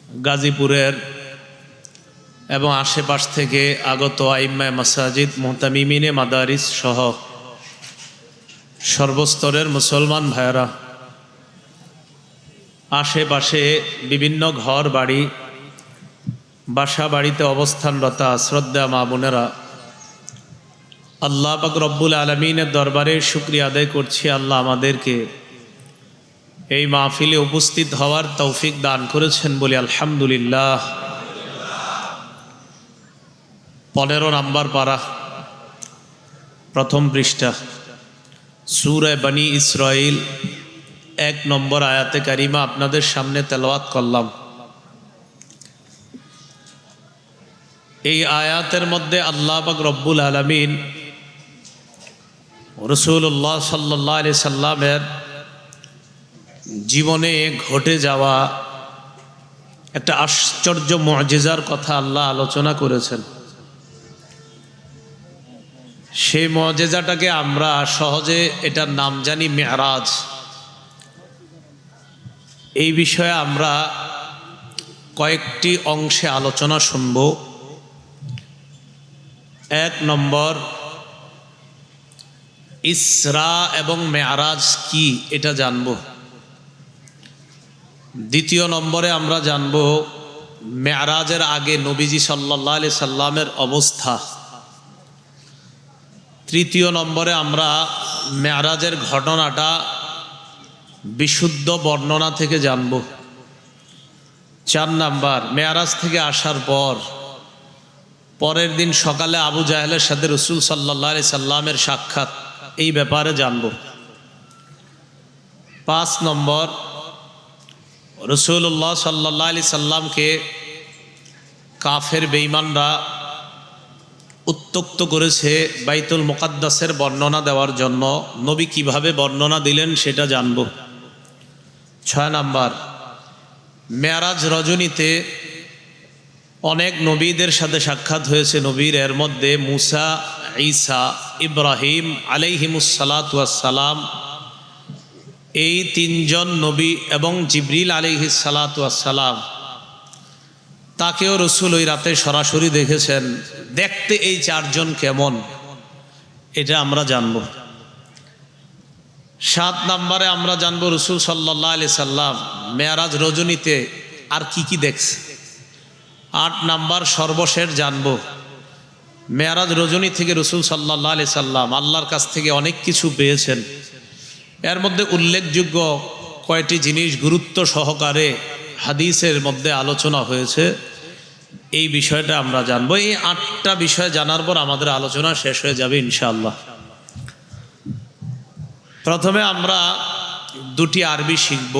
গাজীপুরের এবং আশেপাশ থেকে আগত আইম্মায়ে মাসাজিদ, মুহতামিমিনে মাদারিস সহ সর্বস্তরের মুসলমান ভাইয়েরা, আশেপাশে বিভিন্ন ঘর বাড়ি, বাসা বাড়িতে অবস্থানরত শ্রদ্ধা মা বোনেরা, আল্লাহ পাক রব্বুল আলামিনের দরবারে শুকরিয়া আদায় করছি। আল্লাহ আমাদেরকে এই মাহফিলে উপস্থিত হওয়ার তৌফিক দান করেছেন বলে আলহামদুলিল্লাহ। 15 নম্বর পারা, প্রথম পৃষ্ঠা, সূরা বনী ইসরাইল 1 নম্বর আয়াতে কারিমা আপনাদের সামনে তেলাওয়াত করলাম। এই আয়াতের মধ্যে আল্লাহ পাক রব্বুল আলামিন রাসূলুল্লাহ সাল্লাল্লাহু আলাইহি সাল্লামের জীবনে ঘটে যাওয়া একটা আশ্চর্য মুআজিজার কথা আল্লাহ আলোচনা করেছেন। সেই মুআজিজাটাকে আমরা সহজে এটার নাম জানি মেরাজ। এই বিষয়ে আমরা কয়েকটি অংশে আলোচনা শুনব। 1 নম্বর, ইসরা এবং মেরাজ কি এটা জানব। 2 নম্বরে আমরা জানব মেরাজের আগে নবীজি সাল্লাল্লাহু আলাইহি সাল্লামের অবস্থা। 3 নম্বরে আমরা মেরাজের ঘটনাটা বিশুদ্ধ বর্ণনা থেকে জানব। 4 নম্বর, মেরাজ থেকে আসার পরের দিন সকালে আবু জাহেলের সাথে রাসূল সাল্লাল্লাহু আলাইহি সাল্লামের সাক্ষাৎ, এই ব্যাপারে জানব। 5 নম্বর, রাসূলুল্লাহ সাল্লাল্লাহু আলাইহি সাল্লামকে কাফের বেঈমানরা উত্ত্যক্ত করেছে বাইতুল মুকাদ্দাসের বর্ণনা দেওয়ার জন্য। নবী কিভাবে বর্ণনা দিলেন সেটা জানব। 6 নম্বর, মেরাজ রজনীতে অনেক নবীদের সাথে সাক্ষাৎ হয়েছে নবীর। এর মধ্যে মুসা, ঈসা, ইব্রাহিম আলাইহিমুসসালাতু ওয়াসসালাম, এই 3 জন নবী এবং জিবরিল আলাইহিসসালাতু ওয়াসসালাম, তাকেও রসুল ওই রাতে সরাসরি দেখেছেন। দেখতে এই 4 জন কেমন এটা আমরা জানব। 7 নম্বরে আমরা জানব রসুল সাল্লাল্লাহু আলাইহি সাল্লাম মেরাজ রজনীতে আর কি দেখছে। 8 নম্বর, সর্বশেষ জানব মেরাজ রজনী থেকে রসুল সাল্লাল্লাহু আলাইহি সাল্লাম আল্লাহর কাছ থেকে অনেক কিছু পেয়েছেন। এর মধ্যে উল্লেখযোগ্য কয়টি জিনিস গুরুত্ব সহকারে হাদিসের মধ্যে আলোচনা হয়েছে, এই বিষয়টা আমরা জানব। এই 8টা বিষয় জানার পর আমাদের আলোচনা শেষ হয়ে যাবে ইনশাআল্লাহ। প্রথমে আমরা 2টি আরবি শিখব।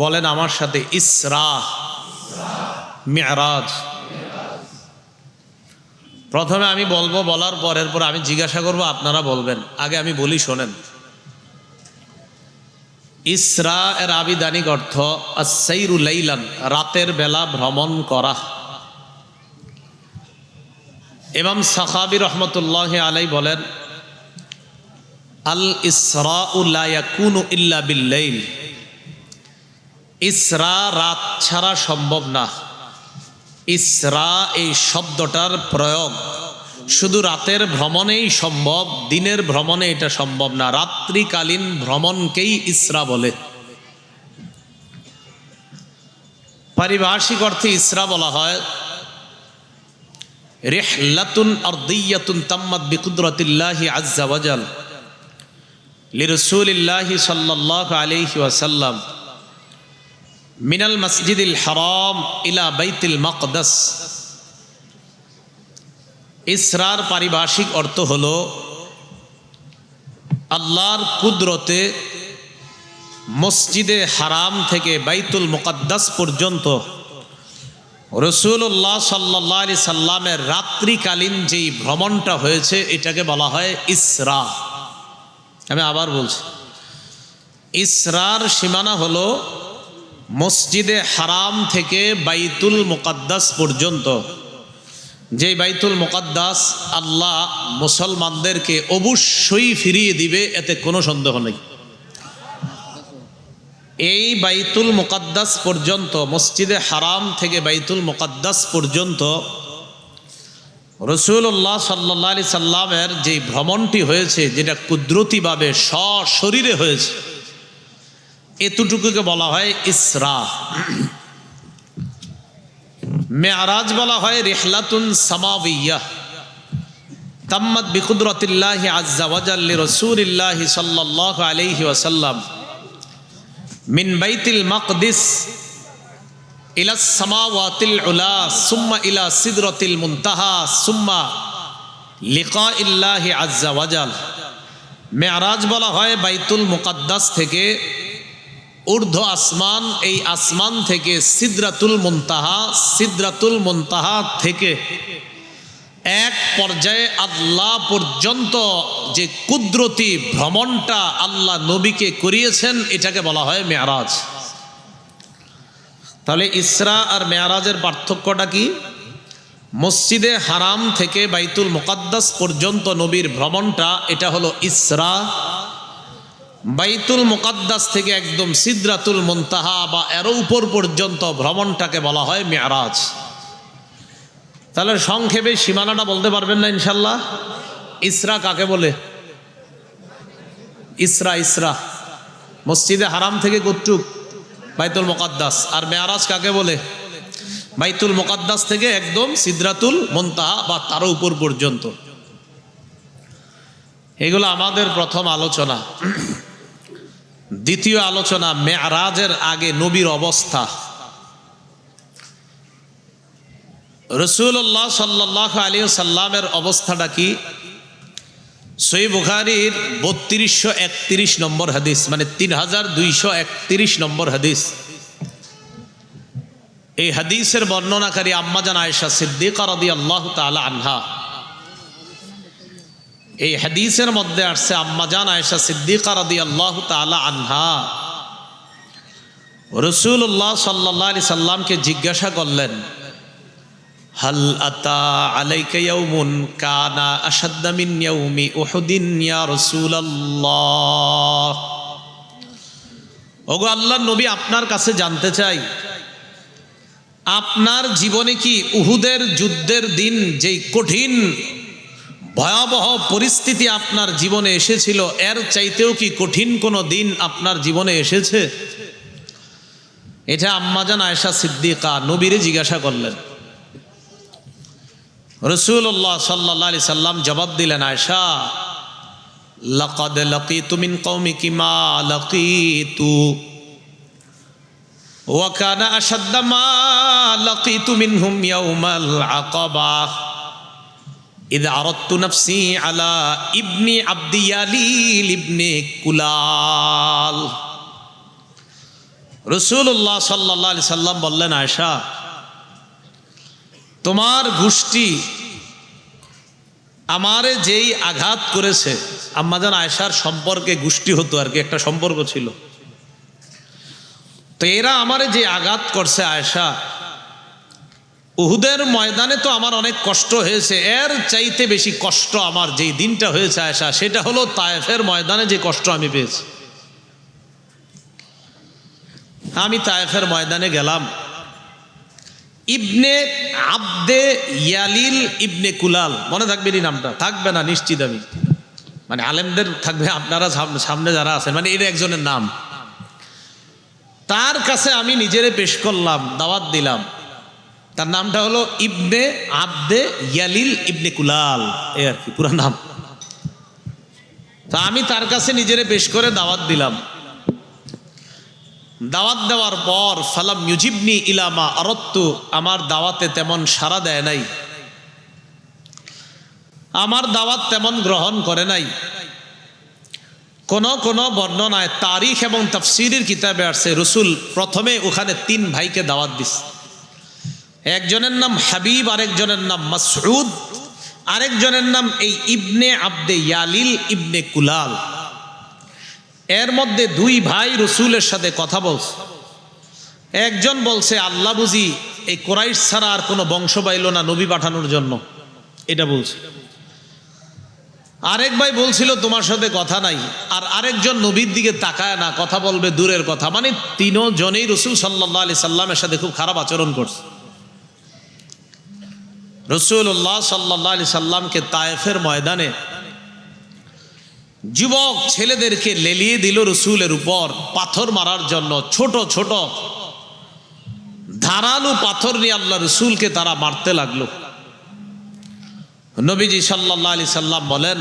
বলেন আমার সাথে, ইসরা, মেরাজ। প্রথমে আমি বলবো, বলার পর এরপর আমি জিজ্ঞাসা করব, আপনারা বলবেন। আগে আমি বলি, শোনেন। ইসরা এর আবিধানিক অর্থ আস-সাইরু লাইলান, রাতের বেলা ভ্রমণ করা। ইমাম সাখাবী রাহমাতুল্লাহি আলাইহি বলেন, আল ইসরাউ লা ইয়াকুনু ইল্লা বিল-লাইল। ইসরা রাত ছাড়া সম্ভব না। ইসরা এই শব্দটার প্রয়োগ শুধু রাতের ভ্রমণেই সম্ভব, দিনের ভ্রমণে এটা সম্ভব না। রাত্রিকালীন ভ্রমণকেই ইসরা বলে। পারিভাষিক অর্থে ইসরা বলা হয় রিহলাতুন আরদিয়াতুন তাম্মাত বিকুদরাতিল্লাহি আযজা ওয়া জাল লিরাসূলিল্লাহি সাল্লাল্লাহু আলাইহি ওয়াসাল্লাম মিনাল মসজিদিল হারাম ইলা বাইতুল মাকদাস। ইসরার পারিভাষিক অর্থ হলো আল্লাহর কুদরতে মসজিদে হারাম থেকে বাইতুল মুকাদ্দাস পর্যন্ত রাসূলুল্লাহ সাল্লাল্লাহু আলাইহি সাল্লামের রাত্রিকালীন যেই ভ্রমণটা হয়েছে এটাকে বলা হয় ইসরা। আমি আবার বলছি, ইসরার সীমানা হলো মসজিদে হারাম থেকে বাইতুল মুকাদ্দাস পর্যন্ত। যে বাইতুল মুকাদ্দাস আল্লাহ মুসলমানদেরকে অবশ্যই ফিরিয়ে দিবে, এতে কোনো সন্দেহ নেই। এই বাইতুল মুকাদ্দাস পর্যন্ত, মসজিদে হারাম থেকে বাইতুল মুকাদ্দাস পর্যন্ত রাসূলুল্লাহ সাল্লাল্লাহু আলাইহি সাল্লামের যে ভ্রমণটি হয়েছে, যেটা কুদরতিভাবে সশরীরে হয়েছে, এতটুকুকে বলা হয় ইসরা। মেরাজ বলা হয় রিহলাতুন সামাবিয়্যাহ তাম্মাত বিকুদরাতিল্লাহি আযজা ওয়া জাল্লা লিরাসূলিল্লাহি সাল্লাল্লাহু আলাইহি ওয়াসাল্লাম মিন বাইতিল মাকদিস ইলাস সামাওয়াতিল উলা সুম্মা ইলা সিদরাতিল মুনতাহা সুম্মা লিকাইল্লাহি আযজা ওয়া জাল। মেরাজ বলা হয় বাইতুল মুকাদ্দাস থেকে ঊর্ধ্ব আসমান, এই আসমান থেকে সিদরাতুল মুনতাহা, সিদরাতুল মুনতাহা থেকে এক পর্যায়ে আল্লাহ পর্যন্ত যে কুদরতি ভ্রমণটা আল্লাহ নবীকে করিয়েছেন, এটাকে বলা হয় মেরাজ। তাহলে ইসরা আর মেরাজের পার্থক্যটা কি? মসজিদে হারাম থেকে বাইতুল মুকাদ্দাস পর্যন্ত নবীর ভ্রমণটা, এটা হলো ইসরা। বাইতুল মুকাদ্দাস থেকে একদম সিদরাতুল মুনতাহা বা এরও উপর পর্যন্ত ভ্রমণটাকে বলা হয় মেরাজ। তাহলে সংক্ষেপে সীমানাটা বলতে পারবেন না ইনশাল্লাহ? ইসরা কাকে বলে? ইসরা, ইসরা মসজিদে হারাম থেকে কতটুক? বাইতুল মুকাদ্দাস। আর মেরাজ কাকে বলে? বাইতুল মুকাদ্দাস থেকে একদম সিদরাতুল মুনতাহা বা তারও উপর পর্যন্ত। এগুলো আমাদের প্রথম আলোচনা। দ্বিতীয় আলোচনা, মেরাজের আগে নবীর অবস্থা। রাসূলুল্লাহ সাল্লাল্লাহু আলাইহি ওয়াসাল্লামের অবস্থাটা কি? সহিহ বুখারীর 3231 নম্বর হাদিস, মানে 3231 নম্বর হাদিস। এই হাদিসের বর্ণনাকারী আম্মাজান আয়েশা সিদ্দিকা রাদিয়াল্লাহু তাআলা আনহা। এই হাদিসের মধ্যে আসছে আম্মাজান আয়েশা সিদ্দিকা রাদিয়াল্লাহু তাআলা আনহা রাসূলুল্লাহ সাল্লাল্লাহু আলাইহি সাল্লামকে জিজ্ঞাসা করলেন, হাল আতা আলাইকা ইয়াউমুন কানা আশাদ্দা মিন ইয়াউমি উহুদিন ইয়া রাসূলুল্লাহ। ওগো আল্লাহর নবী, আপনার কাছে জানতে চাই, আপনার জীবনে কি উহুদের যুদ্ধের দিন যেই কঠিন ভয়াবহ পরিস্থিতি আপনার জীবনে এসেছিল, এর চাইতেও কি কঠিন কোনো দিন আপনার জীবনে এসেছে? এটা আম্মাজান আয়েশা সিদ্দিকা নবীরে জিজ্ঞাসা করলেন। রাসূলুল্লাহ সাল্লাল্লাহু আলাইহি সাল্লাম জবাব দিলেন, আয়েশা, লাকাদ লাকিতু মিন কওমিকি মা লাকিতু ওয়া কানা আশাদ্দা মা লাকিতু মিনহুম ইয়াউমাল আকাবাহ ইদ আরাদতু নাফসি আলা ইবনি আবদি ইয়ালিল ইবনে কুলাল। রাসূলুল্লাহ সাল্লাল্লাহু আলাইহি সাল্লাম বললেন, আয়েশা, তোমার গোষ্ঠী আমারে যেই আঘাত করেছে, আম্মাজান আয়েশার সম্পর্কে গোষ্ঠী হতো আর কি, একটা সম্পর্ক ছিল, তো এরা আমারে যে আঘাত করছে আয়েশা, উহুদের ময়দানে তো আমার অনেক কষ্ট হয়েছে, এর চাইতে বেশি কষ্ট আমার যেই দিনটা হয়েছে আয়েশা, সেটা হলো তায়েফের ময়দানে যে কষ্ট আমি পেয়েছি। আমি তায়েফের ময়দানে গেলাম, ইবনে আবদে ইয়ালিল ইবনে কুলাল, মনে থাকবে এই নামটা? থাকবে না নিশ্চিত, আমি মানে আলেমদের থাকবে, আপনারা সামনে যারা আছেন, মানে এর একজনের নাম। তার কাছে আমি নিজেরে পেশ করলাম, দাওয়াত দিলাম। তার নামটা হলো ইবনে আবদে ইয়ালিল ইবনে কুলাল, এই আর কি পুরো নাম। তা আমি তার কাছে নিজেরে পেশ করে দাওয়াত দিলাম। দাওয়াত দেওয়ার পর ফালাম ইউজিবনি ইলামা আরাদতু, আমার দাওয়াতে তেমন সাড়া দেয় নাই, আমার দাওয়াত তেমন গ্রহণ করে নাই। কোন বর্ণনায় তারিখ এবং তাফসীরের কিতাবে আসছে, রাসূল প্রথমে ওখানে 3 ভাইকে দাওয়াত দিস। একজনের নাম হাবিব, আরেকজনের নাম মাসউদ, আরেকজনের নাম এই ইবনে আবদে ইয়ালিল ইবনে কুলাল। এর মধ্যে 2 ভাই রাসূলের সাথে কথা বলছে। একজন বলছে, আল্লাহ বুঝি এই কুরাইশ ছাড়া আর কোনো বংশ পাইল না নবী পাঠানোর জন্য, এটা বলছে। আরেক ভাই বলছিল তোমার সাথে কথা নাই, আর আরেকজন নবীর দিকে তাকায় না, কথা বলবে দূরের কথা। মানে তিনজনেই রাসূল সাল্লাল্লাহু আলাইহি সাল্লামের সাথে খুব খারাপ আচরণ করছে। রাসূলুল্লাহ সাল্লাল্লাহু আলাইহি সাল্লামকে তায়েফের ময়দানে যুবক ছেলেদেরকে লেলিয়ে দিল রসুলের উপর পাথর মারার জন্য। ছোট ছোট ধারালো পাথর নিয়ে আল্লাহ রসুলকে তারা মারতে লাগলো। নবীজি সাল্লাল্লাহু আলাইহি সাল্লাম বলেন,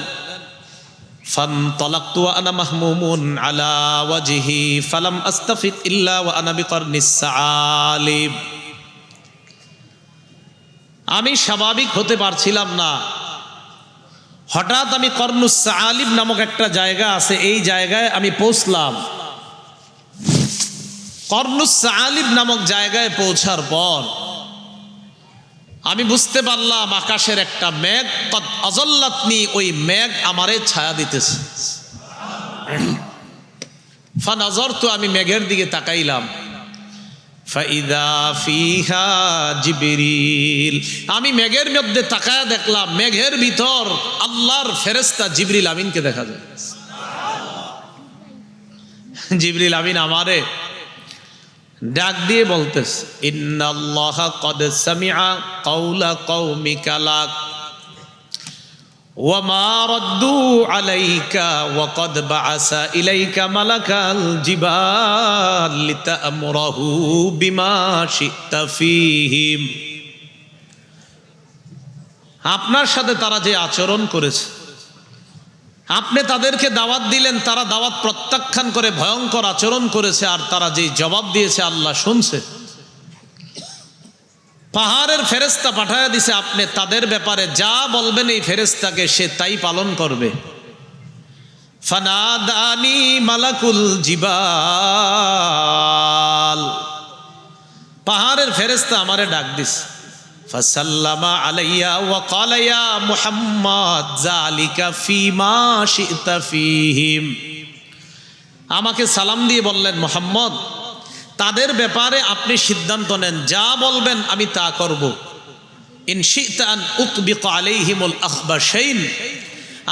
ফানতালাকতু ওয়া আনা মাহমুমুন আলা ওয়াজহি ফালাম আস্তাফিক ইল্লা ওয়া আনা বিকরনিস সালিব। আমি স্বাভাবিক হতে পারছিলাম না, হঠাৎ আমি কর্নুস সালিব নামক একটা জায়গা আছে, এই জায়গায় আমি পৌঁছলাম। কর্নুস সালিব নামক জায়গায় পৌঁছার পর আমি বুঝতে পারলাম আকাশের একটা মেঘ কদ আযাল্লাতনি, ওই মেঘ আমারে ছায়া দিতেছে। ফানাযারতু, আমি মেঘের দিকে তাকাইলাম। ফাইদা ফিহা জিবরিল, আমি মেঘের মধ্যে তাকায়া দেখলাম মেঘের ভিতর আল্লাহর ফেরেশতা জিবরিল আমিনকে দেখা যায়। জিবরিল আমিন আমারে ডাক দিয়ে বলতেছে, ইন্নাল্লাহা ক্বাদ সামিআ কাওলা কওমিকা লাক ওয়া মা রাদ্দু আলাইকা ওয়া ক্বাদ বাআসা ইলাইকা মালাকাল জিবাল লিতা'মুরাহু বিমা শি'তা ফীহিম। আপনার সাথে তারা যে আচরণ করেছে, আপনি তাদেরকে দাওয়াত দিলেন, তারা দাওয়াত প্রত্যাখ্যান করে ভয়ঙ্কর আচরণ করেছে, আর তারা যে জবাব দিয়েছে আল্লাহ শুনছে। পাহাড়ের ফেরেশতা পাঠায়া দিছে, আপনি তাদের ব্যাপারে যা বলবেন এই ফেরেশতাকে সে তাই পালন করবে। ফানাদানি মালাকুল জিবাল, পাহাড়ের ফেরেশতা আমারে ডাক দিছে। ফাসাল্লামা আলাইয়া ওয়া ক্বালা ইয়া মুহাম্মদ যালিকা ফীমা শি'তা ফীহিম, আমাকে সালাম দিয়ে বললেন, মুহাম্মদ তাদের ব্যাপারে আপনি সিদ্ধান্ত নেন, যা বলবেন আমি তা করব। ইন শি'তা আন উতবিকা আলাইহিমুল আখবাশাইন,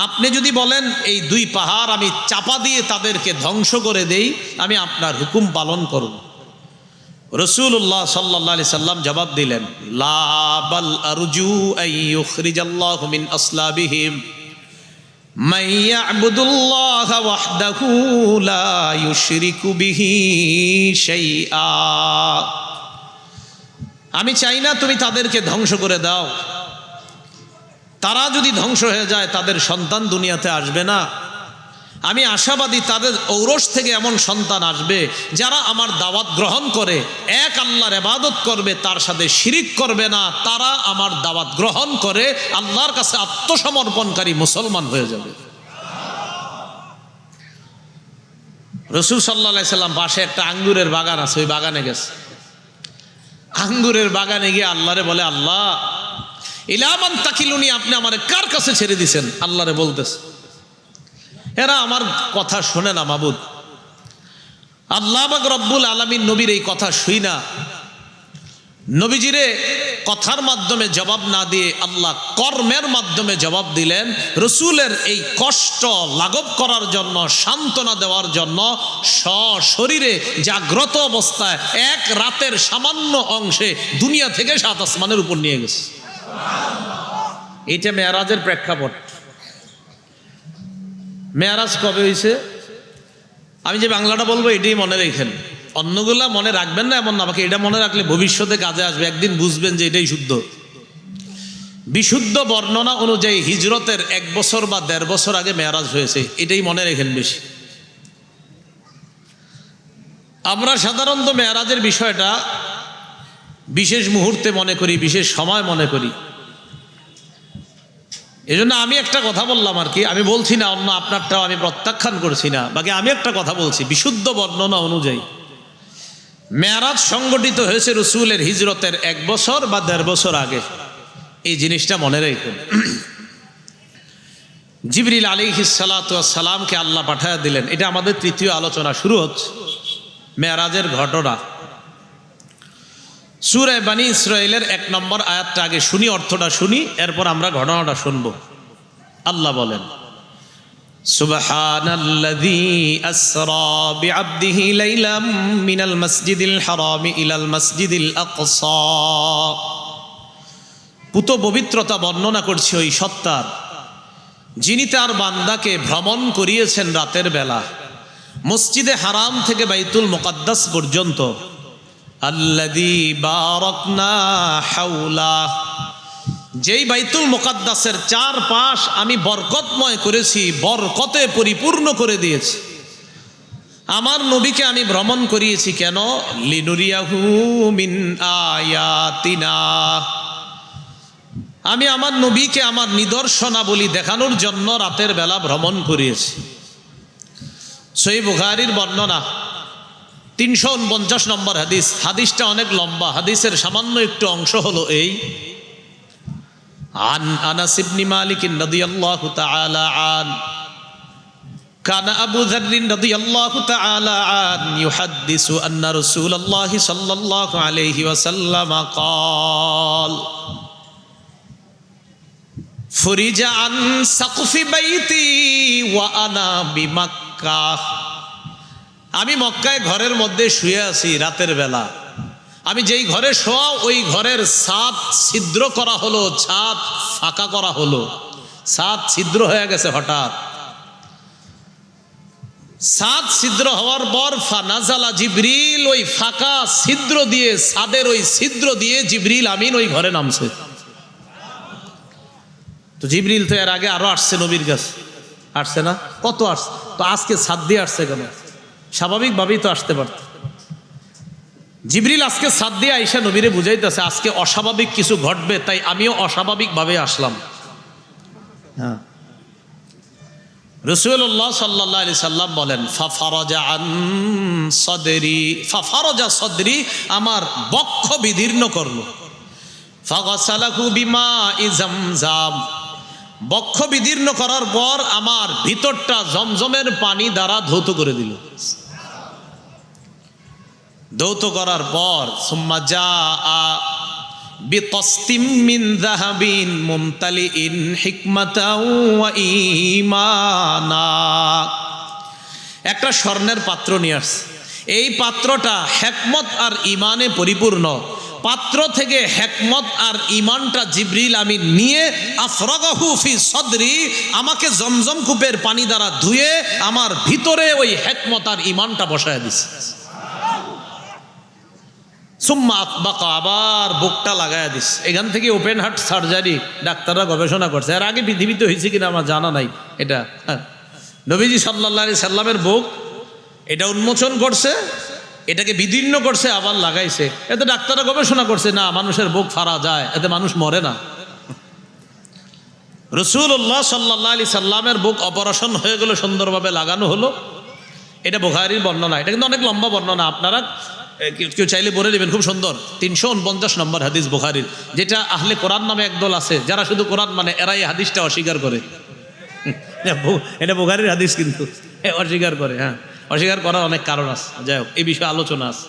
আপনি যদি বলেন এই দুই পাহাড় আমি চাপা দিয়ে তাদেরকে ধ্বংস করে দেই, আমি আপনার হুকুম পালন করব। রাসূলুল্লাহ সাল্লাল্লাহু আলাইহি সাল্লাম জবাব দিলেন, লা বাল আরজু আন ইউখরিজাল্লাহু মিন আসলাবিহিম মান ইয়া'বুদুল্লাহা ওয়াহদাহু লা ইউশরিকু বিহি শাইআ। আমি চাই না তুমি তাদেরকে ধ্বংস করে দাও। তারা যদি ধ্বংস হয়ে যায় তাদের সন্তান দুনিয়াতে আসবে না। আমি আশাবাদী তাদের ঔরস থেকে এমন সন্তান আসবে যারা আমার দাওয়াত গ্রহণ করে এক আল্লাহর ইবাদত করবে, তার সাথে শিরিক করবে না। তারা আমার দাওয়াত গ্রহণ করে আল্লাহর কাছে আত্মসমর্পণকারী মুসলমান হয়ে যাবে। রাসূল সাল্লাল্লাহু আলাইহি সাল্লাম পাশে একটা আঙ্গুরের বাগান আছে, ওই বাগানে গেছে। আঙ্গুরের বাগানে গিয়ে আল্লাহরে বলে, আল্লাহ ইলা মান তাকিলুনি, আপনি আমারে কার কাছে ছেড়ে দিয়েছেন? আল্লাহরে বলতেছে। এরা আমার কথা শোনে না মাবুদ। আল্লাহ পাক রব্বুল আলামিন নবীর এই কথা শুই না, নবীজিরে কথার মাধ্যমে জবাব না দিয়ে আল্লাহ কর্মের মাধ্যমে জবাব দিলেন। রসুলের এই কষ্ট লাঘব করার জন্য, সান্ত্বনা দেওয়ার জন্য সশরীরে জাগ্রত অবস্থায় এক রাতের সামান্য অংশে দুনিয়া থেকে সাত আসমানের উপর নিয়ে গেছে। এইটা মেরাজের প্রেক্ষাপট। মেরাজ কবে হয়েছে? আমি যে বাংলাটা বলবো এটাই মনে রেখেন, অন্যগুলা মনে রাখবেন না এমন না, আমাকে এটা মনে রাখলে ভবিষ্যতে কাজে আসবে। একদিন বুঝবেন যে এটাই শুদ্ধ। বিশুদ্ধ বর্ণনা অনুযায়ী হিজরতের 1 বছর বা 1.5 বছর আগে মেরাজ হয়েছে, এটাই মনে রেখেন বেশি। আমরা সাধারণত মেরাজের বিষয়টা বিশেষ মুহূর্তে মনে করি, বিশেষ সময় মনে করি। এজন্য আমি একটা কথা বললাম আর কি, আমি বলছি না অন্য আপনারটাও আমি প্রত্যাখ্যান করছি না, বাকি আমি একটা কথা বলছি। বিশুদ্ধ বর্ণনা অনুযায়ী মেরাজ সংগঠিত হয়েছে রসুলের হিজরতের 1 বছর বা 1.5 বছর আগে। এই জিনিসটা মনে রাখুন। জিবরিল আলাইহিস সালাতু ওয়াস সালামকে আল্লাহ পাঠায়া দিলেন। এটা আমাদের তৃতীয় আলোচনা শুরু হচ্ছে মেরাজের ঘটনা। সূরা বনী ইসরাঈলের 1 নম্বর আয়াতটা আগে শুনি, অর্থটা শুনি, এরপর আমরা ঘটনাটা শুনব। আল্লাহ বলেন, সুবহানাল্লাযী আসরা বিআবদিহি লাইলাম মিনাল মাসজিদিল হারামি ইলাল মাসজিদিল আকসা। পুত পবিত্রতা বর্ণনা করছে ওই সত্তার, যিনি তার বান্দাকে ভ্রমণ করিয়েছেন রাতের বেলা মসজিদে হারাম থেকে বাইতুল মুকাদ্দাস পর্যন্ত। আল্লাযী বারাকনা হাওলা, যেই বাইতুল মুকাদ্দাসের চারপাশ আমি বরকতময় করেছি, বরকতে পরিপূর্ণ করে দিয়েছি। আমার নবীকে আমি ভ্রমণ করিয়েছি কেন? লিনুরিয়াহু মিন আয়াতিনা, আমি আমার নবীকে আমার নিদর্শনাবলী দেখানোর জন্য রাতের বেলা ভ্রমণ করিয়েছি। সহিহ বুখারীর বর্ণনা 349 নম্বর হাদিস। হাদিসটা অনেক লম্বা, হাদিসের সামান্য একটু অংশ হলো এই। عن أنس بن مالك رضي الله تعالى عنه كان أبو ذر رضي الله تعالى عنه يحدث أن رسول الله صلى الله عليه وسلم قال فرج عن سقف بيتي وأنا بمكة। আমি মক্কায় ঘরের মধ্যে শুয়ে আছি রাতের বেলা। আমি যেই ঘরে শোয়া ওই ঘরের ছাদ ছিদ্র করা হলো, ছাদ ফাঁকা করা হলো, ছাদ ছিদ্র হয়ে গেছে। হঠাৎ ছাদ ছিদ্র হওয়ার পর ফানাজালা জিবরিল, ওই ফাঁকা ছিদ্র দিয়ে, ছাদের ওই ছিদ্র দিয়ে জিবরিল আমিন ওই ঘরে নামছে। তো জিবরিল তো এর আগে আরো আসছে নবীর কাছে, আসছে না? কত আসছে, তো আজকে ছাদ দিয়ে আসছে কেন? স্বাভাবিকভাবেই তো আসতে পারত। জিবরিল আজকে ছাদ দিয়ে আইসা নবীরে বুঝাইতেছে আজকে অস্বাভাবিক কিছু ঘটবে, তাই আমিও অস্বাভাবিকভাবে আসলাম। হ্যাঁ, রাসূলুল্লাহ সাল্লাল্লাহু আলাইহি সাল্লাম বলেন ফাফারাজা আন সাদরি, ফাফারাজা সাদরি, আমার বক্ষ বিদীর্ণ করলো। ফাগাসালাহু বিমাই জামজাম, বক্ষ বিদীর্ণ করার পর আমার ভিতরটা জমজমের পানি দ্বারা ধৌত করে দিল। ধৌত করার পর সুম্মা জাআ বিতাসতিম মিন যাহাবিন মুমতালিইন হিকমাতাও ওয়া ঈমানা, একটা স্বর্ণের পাত্র নিয়ে আসছে। এই পাত্রটা হিকমত আর ঈমানে পরিপূর্ণ। পাত্র থেকে হিকমত আর ঈমানটা জিবরিল আমিন নিয়ে আফরাগাহু ফি সদরি, আমাকে জমজম কূপের পানি দ্বারা ধুয়ে আমার ভিতরে ওই হিকমত আর ঈমানটা বসায় দিছে। সুম্মা আতবাকা, আবার বুকটা লাগায়া দিস। এখান থেকে ওপেন হার্ট সার্জারি ডাক্তাররা গবেষণা করছে, এর আগে পৃথিবীতে হয়েছে কিনা আমার জানা নাই। এটা নবীজি সাল্লাল্লাহু আলাইহি সাল্লামের বুক, এটা উন্মোচন করছে, এটাকে বিদীর্ণ করছে, আবার লাগাইছে। এতে ডাক্তাররা গবেষণা করছে না মানুষের বুক ফাড়া যায়, এতে মানুষ মরে না। রাসূলুল্লাহ সাল্লাল্লাহু আলাইহি সাল্লামের বুক অপারেশন হয়ে গেল, সুন্দরভাবে লাগানো হলো। এটা বুখারীর বর্ণনা, এটা কিন্তু অনেক লম্বা বর্ণনা, আপনারা কেউ চাইলে বলে নেবেন, খুব সুন্দর। 349 নম্বর হাদিস বুখারীর, যেটা আহলে কোরআন নামে একদল আছে যারা শুধু কোরআন মানে, এরা এই হাদিসটা অস্বীকার করে। এটা বুখারীর হাদিস কিন্তু অস্বীকার করে। হ্যাঁ, অস্বীকার করার অনেক কারণ আছে, যাই হোক এই বিষয়ে আলোচনা আছে।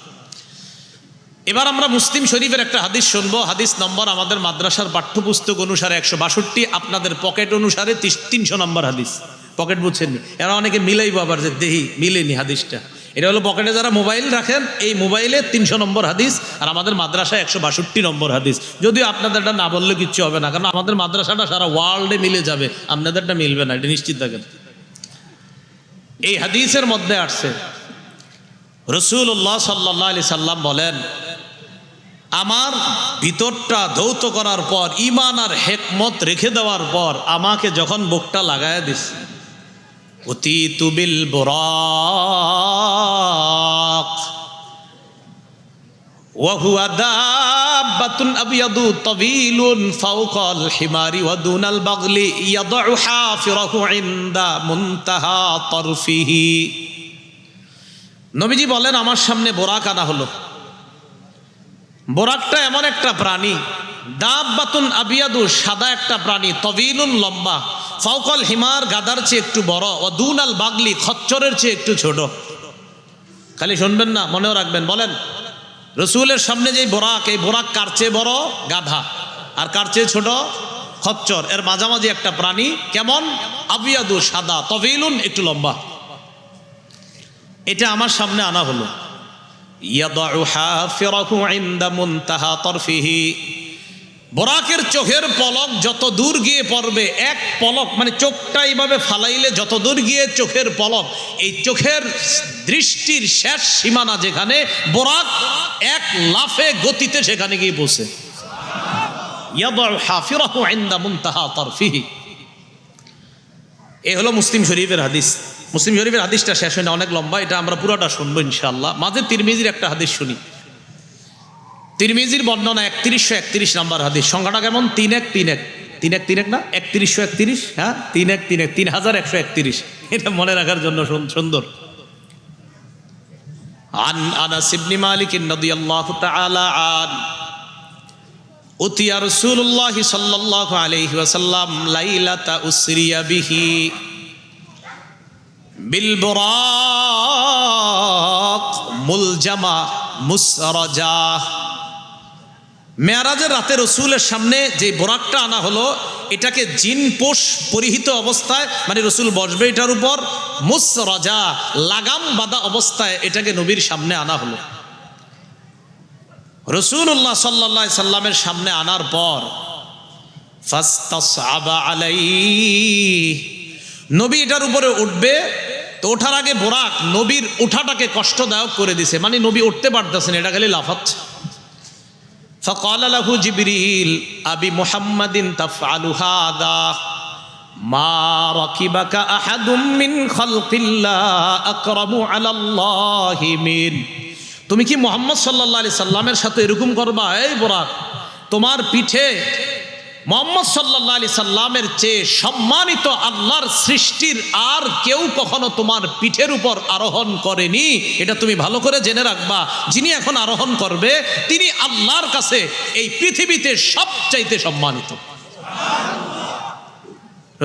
এবার আমরা মুসলিম শরীফের একটা হাদিস শুনবো। হাদিস নম্বর আমাদের মাদ্রাসার পাঠ্যপুস্তক অনুসারে 162, আপনাদের পকেট অনুসারে 300 নম্বর হাদিস। পকেট বুঝছেননি, এরা অনেকে মিলাইবো আবার যে দেহি মিলেনি হাদিসটা। এটা হলো পকেটে যারা মোবাইল রাখেন, এই মোবাইলে 300 নম্বর হাদিস, আর আমাদের মাদ্রাসায় 162 নম্বর হাদিস। যদিও আপনাদেরটা না বললে কিচ্ছু হবে না, কারণ আমাদের মাদ্রাসাটা সারা ওয়ার্ল্ডে মিলে যাবে, আপনাদেরটা মিলবে না, এটা নিশ্চিত থাকেন। এই হাদিসের মধ্যে আসছে রাসূলুল্লাহ সাল্লাল্লাহু আলাইহি সাল্লাম বলেন, আমার ভিতরটা ধৌত করার পর, ঈমান আর হিকমত রেখে দেওয়ার পর আমাকে যখন বুকটা লাগায়া দিছে, উতিতু বিল বুরাক ওয়া হুয়া দাব্বাতুন আবয়াদু তাওয়ীলুন ফাওকাল হিমারি ওয়া দুনাল বাগলি ইয়াদউ হাফিরাহু ইনদা মুনতাহা তারফিহি। নবীজি বলেন আমার সামনে বোরাক আনা হলো। বোরাকটা এমন একটা প্রাণী, দাব্বাতুন আবিয়াদু, সাদা একটা প্রাণী, তাওয়ীলুন, লম্বা, ফাওকাল হিমার, গাদার চেয়ে একটু বড়, ও দুনাল বাগলি, খচ্চরের চেয়ে একটু ছোট। খালি শুনবেন না, মনেও রাখবেন। বলেন রাসূলের সামনে যে বোরাক, এই বোরাক কার চেয়ে বড়? গাধা। আর কার চেয়ে ছোট? খচ্চর, এর মাঝামাঝি একটা প্রাণী, কেমন? আবিয়াদু, সাদা, তবিলুন, একটু লম্বা। এটা আমার সামনে আনা হলো। ইয়াদাউ হাফিরাহু ইনদা মুনতাহা তারফিহি, বোরাকের চোখের পলক যত দূর গিয়ে পড়বে, এক পলক মানে চোখটা এইভাবে ফালাইলে যত দূর গিয়ে চোখের পলক, এই চোখের দৃষ্টির শেষ সীমানা যেখানে, বোরাক এক লাফে গতিতে সেখানে গিয়ে পৌঁছে। ইয়াদাউ হাফিরাহু ইনদা মুনতাহা তারফিহি, এ হলো মুসলিম শরীফের হাদিস। মুসলিম শরীফের হাদিসটা শেষ হয় না, অনেক লম্বা, এটা আমরা পুরোটা শুনবো ইনশাআল্লাহ। মাঝে তিরমিজির একটা হাদিস শুনি। তিরমিজির বর্ণনা 3131 নম্বর হাদিস। সংখ্যাটা কেমন? 3131 না 3131, হ্যাঁ 3131, 3131, এটা মনে রাখার জন্য সুন্দর। আন আনাস ইবনে মালিক রাদিয়াল্লাহু তাআলা আন উতিয়া রাসূলুল্লাহ সাল্লাল্লাহু আলাইহি ওয়াসাল্লাম লাইলাতা উসরিয়া বিহি বিল বুরাক মুলজামা মুসরাজা। মেরাজের রাতে রসুলের সামনে যে বোরাকটা আনা হলো, এটাকে জিন পোষ পরিহিত অবস্থায়, মানে রসুল বসবে এটার উপর, মুসরাজা লাগাম বাঁধা অবস্থায় এটাকে নবীর সামনে আনা হলো। রসুল্লাহ সাল্লাল্লাহু আলাইহি সাল্লামের সামনে আনার পর ফাস্তাসআবা আলাইহি, নবী এটার উপরে উঠবে, তো ওঠার আগে বোরাক নবীর ওঠাটাকে কষ্টদায়ক করে দিছে, মানে নবী উঠতে পারতেছেন, এটা খালি লাফাচ্ছে। فقال له جبريل أبي محمد تفعل هذا ما ركبك أحد من خلق الله أكرم على الله من, তুমি কি মুহাম্মদ সাল্লাল্লাহু আলাইহি সাল্লামের সাথে এরকম করবা? এই বোরাক, তোমার পিঠে মুহাম্মদ সাল্লাল্লাহু আলাইহি সাল্লামের চেয়ে সম্মানিত আল্লাহর সৃষ্টির আর কেউ কখনো তোমার পিঠের উপর আরোহণ করেনি, এটা তুমি ভালো করে জেনে রাখবা। যিনি এখন আরোহণ করবে তিনি আল্লাহর কাছে এই পৃথিবীতে সবচাইতে সম্মানিত।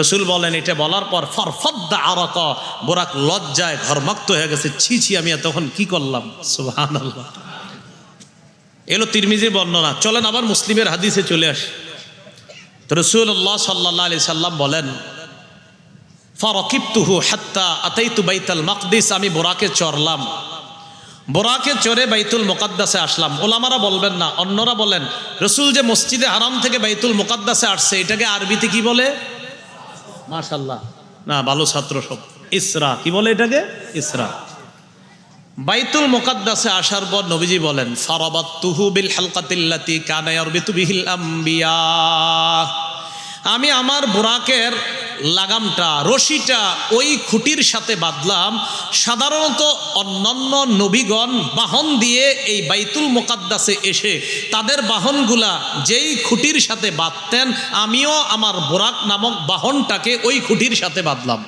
রসুল বলেন, এটা বলার পর ফারফাদ্দা আরাকা, বোরাক লজ্জায় ঘরমাক্ত হয়ে গেছে, ছি ছি আমি তখন কি করলাম। সুবহানাল্লাহ। এলো তিরমিজির বর্ণনা। চলেন আবার মুসলিমের হাদিসে চলে আসি। তো রাসূলুল্লাহ সাল্লাল্লাহু আলাইহি সাল্লাম বলেন, ফারাকিবতুহু হাত্তা আতাইতু বাইতুল মাকদিস, আমি বোরাকে চড়লাম, বোরাকে চড়ে বাইতুল মুকাদ্দাসে আসলাম। ওলামারা বলবেন না, অন্যরা বলেন রসুল যে মসজিদে হারাম থেকে বাইতুল মুকাদ্দাসে আসছে, এটাকে আরবিতে কি বলে? মাশাআল্লাহ, না ভালো ছাত্র সব। ইসরা, কি বলে এটাকে? ইসরা। বাইতুল মুকাদ্দাসে আসার পর নবীজি বলেন, ফারাবাতুহু বিল হালকাতিল্লাতি কানা ইয়ারবিতু বিহিল আম্বিয়া, আমি আমার বোরাকের লাগামটা, রশিটা ওই খুঁটির সাথে বাঁধলাম। সাধারণত অন্যান্য নবীগণ বাহন দিয়ে এই বাইতুল মুকাদ্দাসে এসে তাদের বাহনগুলা যেই খুঁটির সাথে বাঁধতেন, আমিও আমার বোরাক নামক বাহনটাকে ওই খুঁটির সাথে বাঁধলাম।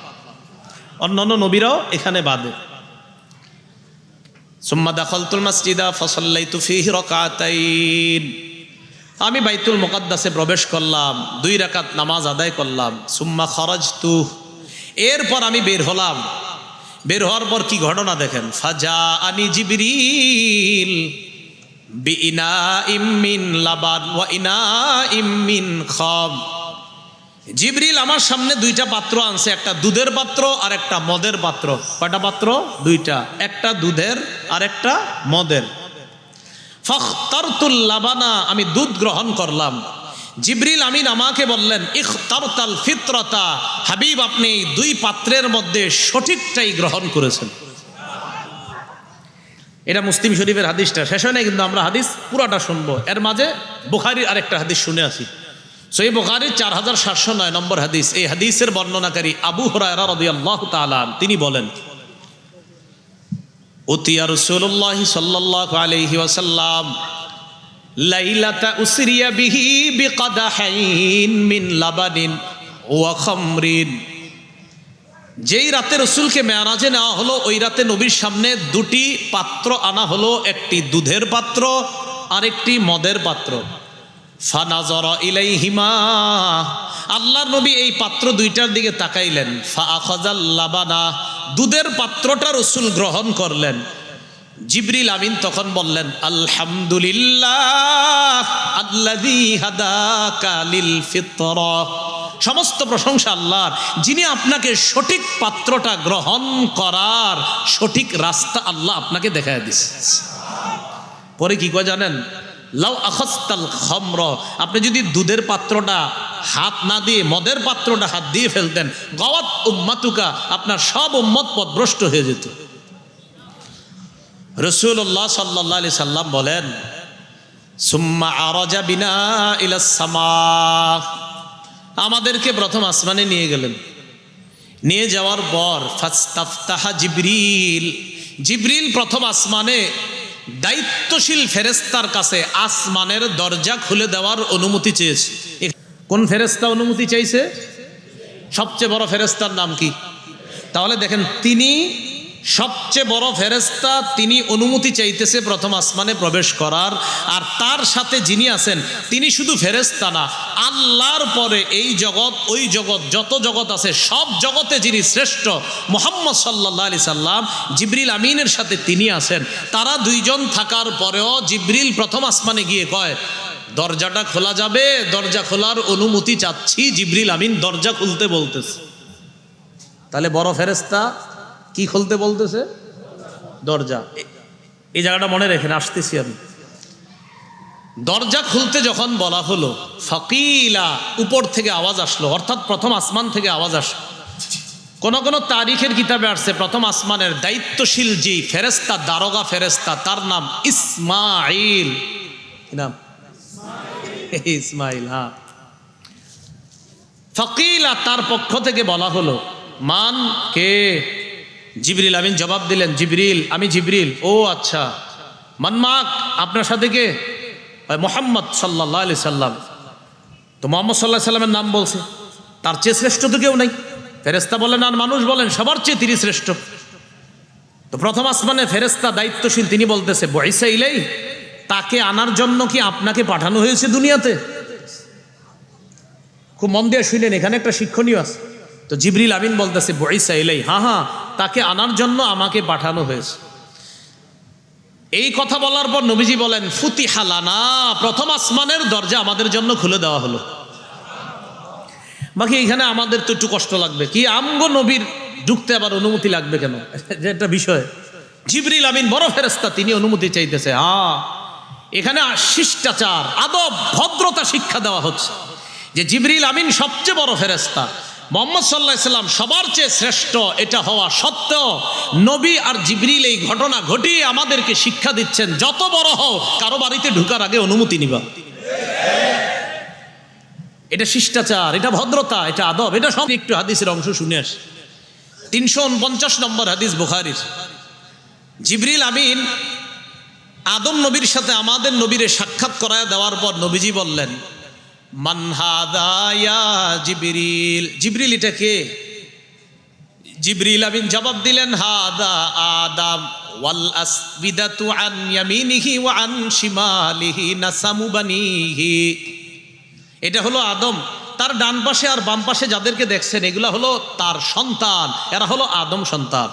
অন্যান্য নবীরাও এখানে বাঁধে। সুম্মা দাখালতুল মাসজিদা ফাসাল্লাইতু ফীহি রাকাতাইন, আমি বাইতুল মুকাদ্দাসে প্রবেশ করলাম, 2 রাকাত নামাজ আদায় করলাম। সুম্মা খারাজতু, এরপর আমি বের হলাম। বের হওয়ার পর কি ঘটনা দেখেন, ফাজাআনি জিবরিল বিইনাইম মিন লাবান ওয়া ইনাইম মিন খাম, জিবরিল আমার সামনে 2টা পাত্র আনছে, একটা দুধের পাত্র আর একটা মদের পাত্র। কয়টা পাত্র? 2টা, একটা দুধের আর একটা মদের। ফাখতারতুল লাবানা, আমি দুধ গ্রহণ করলাম। জিবরিল আমিন আমাকে বললেন, ইখতারতাল ফিতরাতা, হাবিব আপনি 2 পাত্রের মধ্যে সঠিকটাই গ্রহণ করেছেন। এটা মুসলিম শরীফের হাদিসটা শেষ হয় না, কিন্তু আমরা হাদিস পুরাটা শুনবো। এর মাঝে বুখারীর আরেকটা হাদিস শুনে আসি। সহিহ বুখারীর 4709 নম্বর হাদিস। এই হাদিসের বর্ণনাকারী আবু হুরায়রা রাদিয়াল্লাহু তাআলা, তিনি বলেন, উতিয়া রাসূলুল্লাহ সাল্লাল্লাহু আলাইহি ওয়াসাল্লাম লাইলাতা উসরিয়া বিহি বিকাদাহাইন মিন লাবানিন ওয়া খামরিন, যেই রাতে রসুলকে মেরাজে নেওয়া হলো, ওই রাতে নবীর সামনে 2টি পাত্র আনা হলো, একটি দুধের পাত্র আর একটি মদের পাত্র। ফানাজারা ইলাইহিমা, আল্লাহর নবী এই পাত্র 2টার দিকে তাকাইলেন। ফাআখাযাল লাবানা, দুধের পাত্রটা রসুল গ্রহণ করলেন। জিবরিল আমিন তখন বললেন, আলহামদুলিল্লাহ আল্লাযী হাদাকা লিল ফিতরা, সমস্ত প্রশংসা আল্লাহর, যিনি আপনাকে সঠিক পাত্রটা গ্রহণ করার সঠিক রাস্তা আল্লাহ আপনাকে দেখায় দিয়েছে। পরে কি কয় জানেন? লাউ আখাস্তাল খামর, আপনি যদি দুধের পাত্রটা হাত না দিয়ে মদের পাত্রটা হাত দিয়ে ফেলতেন, গাওয়াত উম্মাতুকা, আপনার সব উম্মত পথভ্রষ্ট হয়ে যেত। রাসূলুল্লাহ সাল্লাল্লাহু আলাইহি সাল্লাম বলেন, সুম্মা আরাজা বিনা ইলাস সামা, আমাদেরকে প্রথম আসমানে নিয়ে গেলেন। নিয়ে যাওয়ার পর ফাস্তাফতাহা জিবরিল, জিবরিল প্রথম আসমানে দায়িত্বশীল ফেরেশতার কাছে আসমানের দরজা খুলে দেওয়ার অনুমতি চেয়েছে। কোন ফেরেশতা অনুমতি চাইছে? সবচেয়ে বড় ফেরেশতার নাম কি? তাহলে দেখেন, তিনি সবচেয়ে বড় ফেরেশতা, তিনি অনুমতি চাইতেছে প্রথম আসমানে প্রবেশ করার। আর তার সাথে যিনি আছেন তিনি শুধু ফেরেশতা না, আল্লাহর পরে এই জগৎ ওই জগৎ যত জগৎ আছে সব জগতে যিনি শ্রেষ্ঠ মুহাম্মদ সাল্লাল্লাহু আলাইহি সাল্লাম, জিবরিল আমিনের সাথে তিনি আছেন। তারা দুইজন থাকার পরেও জিবরিল প্রথম আসমানে গিয়ে কয়, দরজাটা খোলা যাবে? দরজা খোলার অনুমতি চাচ্ছি। জিবরিল আমিন দরজা খুলতে বলতেছে। তাহলে বড় ফেরেশতা কি খুলতে বলতেছে? দরজা। এই জায়গাটা মনে রেখেন, আসতেছি আমি। দরজা খুলতে যখন বলা হলো, ফাকিলা, উপর থেকে আওয়াজ আসলো, অর্থাৎ প্রথম আসমান থেকে আওয়াজ আসলো। কোন কোন তারিখের কিতাবে আসছে প্রথম আসমানের দায়িত্বশীল যে ফেরেশতা, দারোগা ফেরেশতা, তার নাম ইসমাইল। কি নাম? ইসমাইল। হ্যাঁ, ফাকিলা, তার পক্ষ থেকে বলা হলো, মান, কে? জিবরিল আমিন জবাব দিলেন, জিবরিল, আমি জিবরিল। ও আচ্ছা, মানমাক, আপনার সাথে কে? মুহাম্মদ সাল্লাল্লাহু আলাইহি সাল্লাম। তো মুহাম্মদ সাল্লাল্লাহু আলাইহি সাল্লামের নাম বলছে, তার চেয়ে শ্রেষ্ঠ তো কেউ নাই। ফেরেশতা বলেন আর মানুষ বলেন, সবার চেয়ে তিনি শ্রেষ্ঠ। তো প্রথম আসমানে ফেরেশতা দায়িত্বশীল, তিনি বলতেছে, বুইসা ইলাই, তাকে আনার জন্য কি আপনাকে পাঠানো হয়েছে দুনিয়াতে? খুব মন দিয়ে শুনেন, এখানে একটা শিক্ষণীয় আছে। তো জিবরিল আমিন বলতেছে, বুইসা ইলাই, হ্যাঁ হ্যাঁ, তাকে আনার জন্য আমাকে পাঠানো হয়েছে। এই কথা বলার পর নবীজি বলেন, ফুতিহা লানা, প্রথম আসমানের দরজা আমাদের জন্য খুলে দেওয়া হলো। বাকি এখানে আমাদের তো একটু কষ্ট লাগবে, কি আমগো নবীর ঢুকতে আবার অনুমতি লাগবে কেন? যে একটা বিষয়, জিবরিল আমিন বড় ফেরেশতা, তিনি অনুমতি চাইতেছে। এখানে শিষ্টাচার, আদব, ভদ্রতা শিক্ষা দেওয়া হচ্ছে যে জিবরিল আমিন সবচেয়ে বড় ফেরেশতা, মুহাম্মদ সাল্লাল্লাহু আলাইহি সাল্লাম সবার চেয়ে শ্রেষ্ঠ। এটা হওয়া সত্ত্বেও নবী আর জিবরিল এই ঘটনা ঘটিয়ে আমাদেরকে শিক্ষা দিচ্ছেন, যত বড় হও কারো বাড়িতে ঢুকার আগে অনুমতি নিবা। এটা শিষ্টাচার, এটা ভদ্রতা, এটা আদব, এটা সব। একটু হাদিসের অংশ শুনে আস। 349 নম্বর হাদিস বুখারীর। জিবরিল আমিন আদম নবীর সাথে আমাদের নবীরে সাক্ষাৎ করায় দেওয়ার পর নবীজি বললেন, মান হাদা ইয়া জিবরিল, জিবরিল এটা কে? জিবরিল আমিন জবাব দিলেন, হাদা আদম ওয়াল আসবিদাতু আন ইয়ামিনিহি ওয়া আন শিমালিহি নাসামু বানিহি। এটা হলো আদম, তার ডান পাশে আর বাম পাশে যাদেরকে দেখছেন এগুলা হলো তার সন্তান, এরা হলো আদম সন্তান।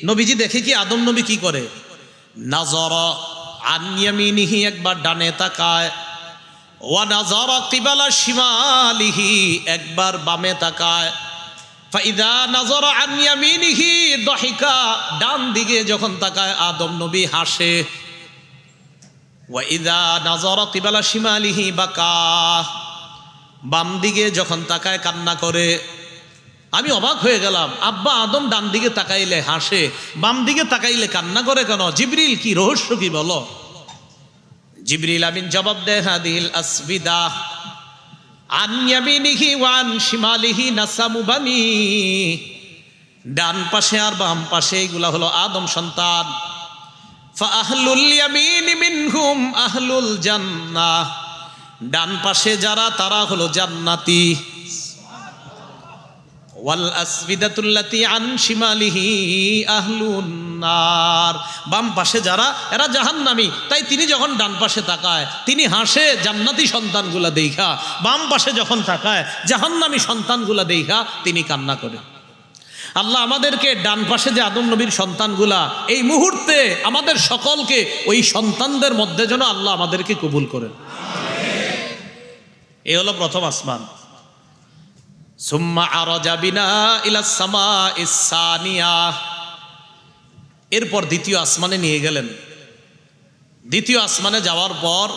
নবীজি দেখে কি আদম নবী কি করে? নাযারা আন ইয়ামিনিহি, একবার ডানে তাকায়, ওয়া নাযারা কিবালা শিমালিহি, একবার বামে তাকায়। ফাইদা নাযারা আন ইয়ামিনিহি দাহিকা, ডান দিকে যখন তাকায় আদম নবী হাসে। ওয়া ইযা নাযারা কিবালা শিমালিহি বাকা, বাম দিকে যখন তাকায় কান্না করে। আমি অবাক হয়ে গেলাম, আব্বা আদম ডান দিকে তাকাইলে হাসে, বাম দিকে তাকাইলে কান্না করে কেন? জিবরিল কি রহস্য কি বলো? জিবরিল আমিন জবাব দেয়, হাদিল আসবিদা আন ইয়ামিনিহি ওয়া আন শিমালিহি নাসামু বানি, ডান পাশে আর বাম পাশে এগুলা হলো আদম সন্তান। ফা আহলুল ইয়ামিন মিনহুম আহলুল জান্নাহ, ডান পাশে যারা তারা হলো জান্নাতি। ওয়াল আসবিদাতুল্লাতি আন শিমালিহি আহলুন নার, বাম পাশে যারা এরা জাহান্নামী। তাই তিনি যখন ডান পাশে তাকায় তিনি হাসে জান্নাতি সন্তানগুলা দেখা, বাম পাশে যখন তাকায় জাহান্নামী সন্তানগুলা দেখা তিনি কান্না করে। আল্লাহ আমাদেরকে ডান পাশে যে আদম নবীর সন্তানগুলা এই মুহূর্তে আমাদের সকলকে ওই সন্তানদের মধ্যে যেন আল্লাহ আমাদেরকে কবুল করেন। এই হলো প্রথম আসমান। সুম্মা আরাজা বিনা ইলাস সামাইস সানিয়া, এরপর দ্বিতীয় আসমানে নিয়ে গেলেন। দ্বিতীয় আসমানে যাওয়ার পর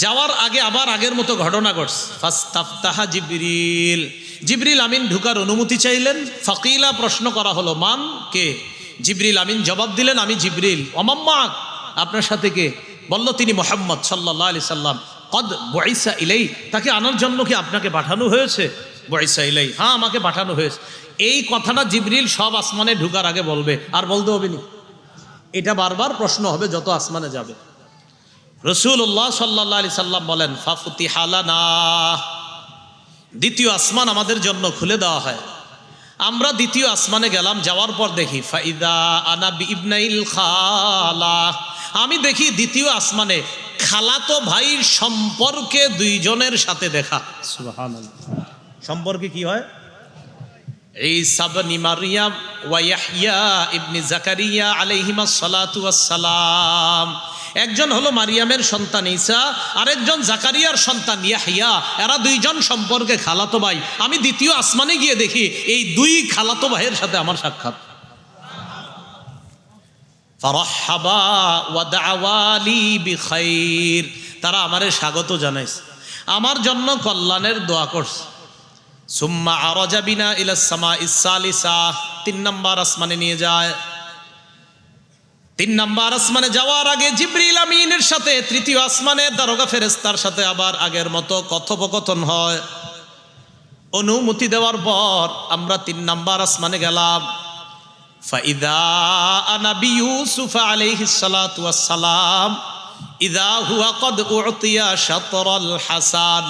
যাওয়ার আগে আবার আগের মতো ঘটনা ঘটছে। ফাস্তাফতাহা জিবরিল, জিবরিল আমিন ঢুকার অনুমতি চাইলেন। ফাকিলা, প্রশ্ন করা হলো, মান, কে? জিবরিল আমিন জবাব দিলেন, আমি জিবরিল। ওমাম্মাক, আপনার সাথে কে? বলল, তিনি মুহাম্মদ সাল্লাল্লাহু আলাইহি সাল্লাম। কদ বুইসা ইলাই, তাকে আনার জন্য কি আপনাকে পাঠানো হয়েছে? বুইসা ইলাই, হ্যাঁ আমাকে পাঠানো হয়েছে। এই কথাটা জিবরিল সব আসমানে ঢুকার আগে বলবে, আর বলতে হবে না। এটা বারবার প্রশ্ন হবে যত আসমানে যাবে। রাসূলুল্লাহ সাল্লাল্লাহু আলাইহি সাল্লাম বলেন, ফাফুতিহা লানা, দ্বিতীয় আসমান আমাদের জন্য খুলে দেওয়া হয়। আমরা দ্বিতীয় আসমানে গেলাম, যাওয়ার পর দেখি ফাইদা আনা বিইবনাইল খালা, আমি দেখি দ্বিতীয় আসমানে খালাতো ভাইয়ের সম্পর্কে দুইজনের সাথে দেখা। সুবহানাল্লাহ, সম্পর্কে কি হয়? ঈসা ইবনে মারইয়াম ওয়া ইয়াহইয়া ইবনে জাকারিয়া আলাইহিমাস সালাতু ওয়াস সালাম। একজন হলো মারিয়ামের সন্তান ঈসা, আরেকজন জাকারিয়ার সন্তান ইয়াহইয়া। এরা দুইজন সম্পর্কে খালাতো ভাই। আমি দ্বিতীয় আসমানে গিয়ে দেখি এই দুই খালাতো ভাইয়ের সাথে আমার সাক্ষাৎ। ফারহাবা ওয়া দাওয়ালি বিখাইর, তারা আমারে স্বাগত জানাইছে, আমার জন্য কল্যাণের দোয়া করছে। সুম্মা আরাজা বিনা ইলাস সামাইস সালিসা, 3 নম্বর আসমানে নিয়ে যায়। 3 নম্বর আসমানে যাওয়ার আগে জিবরিল আমিনের সাথে তৃতীয় আসমানের দারোগা ফেরেশতার সাথে আবার আগের মতো কথোপকথন হয়। অনুমতি দেওয়ার পর আমরা 3 নম্বর আসমানে গেলাম। ফাইদা আনা বিইউসুফ আলাইহিস সালাতু ওয়াস সালাম ইযা হুয়া ক্বাদ উতিয়া শাতরাল হাসান।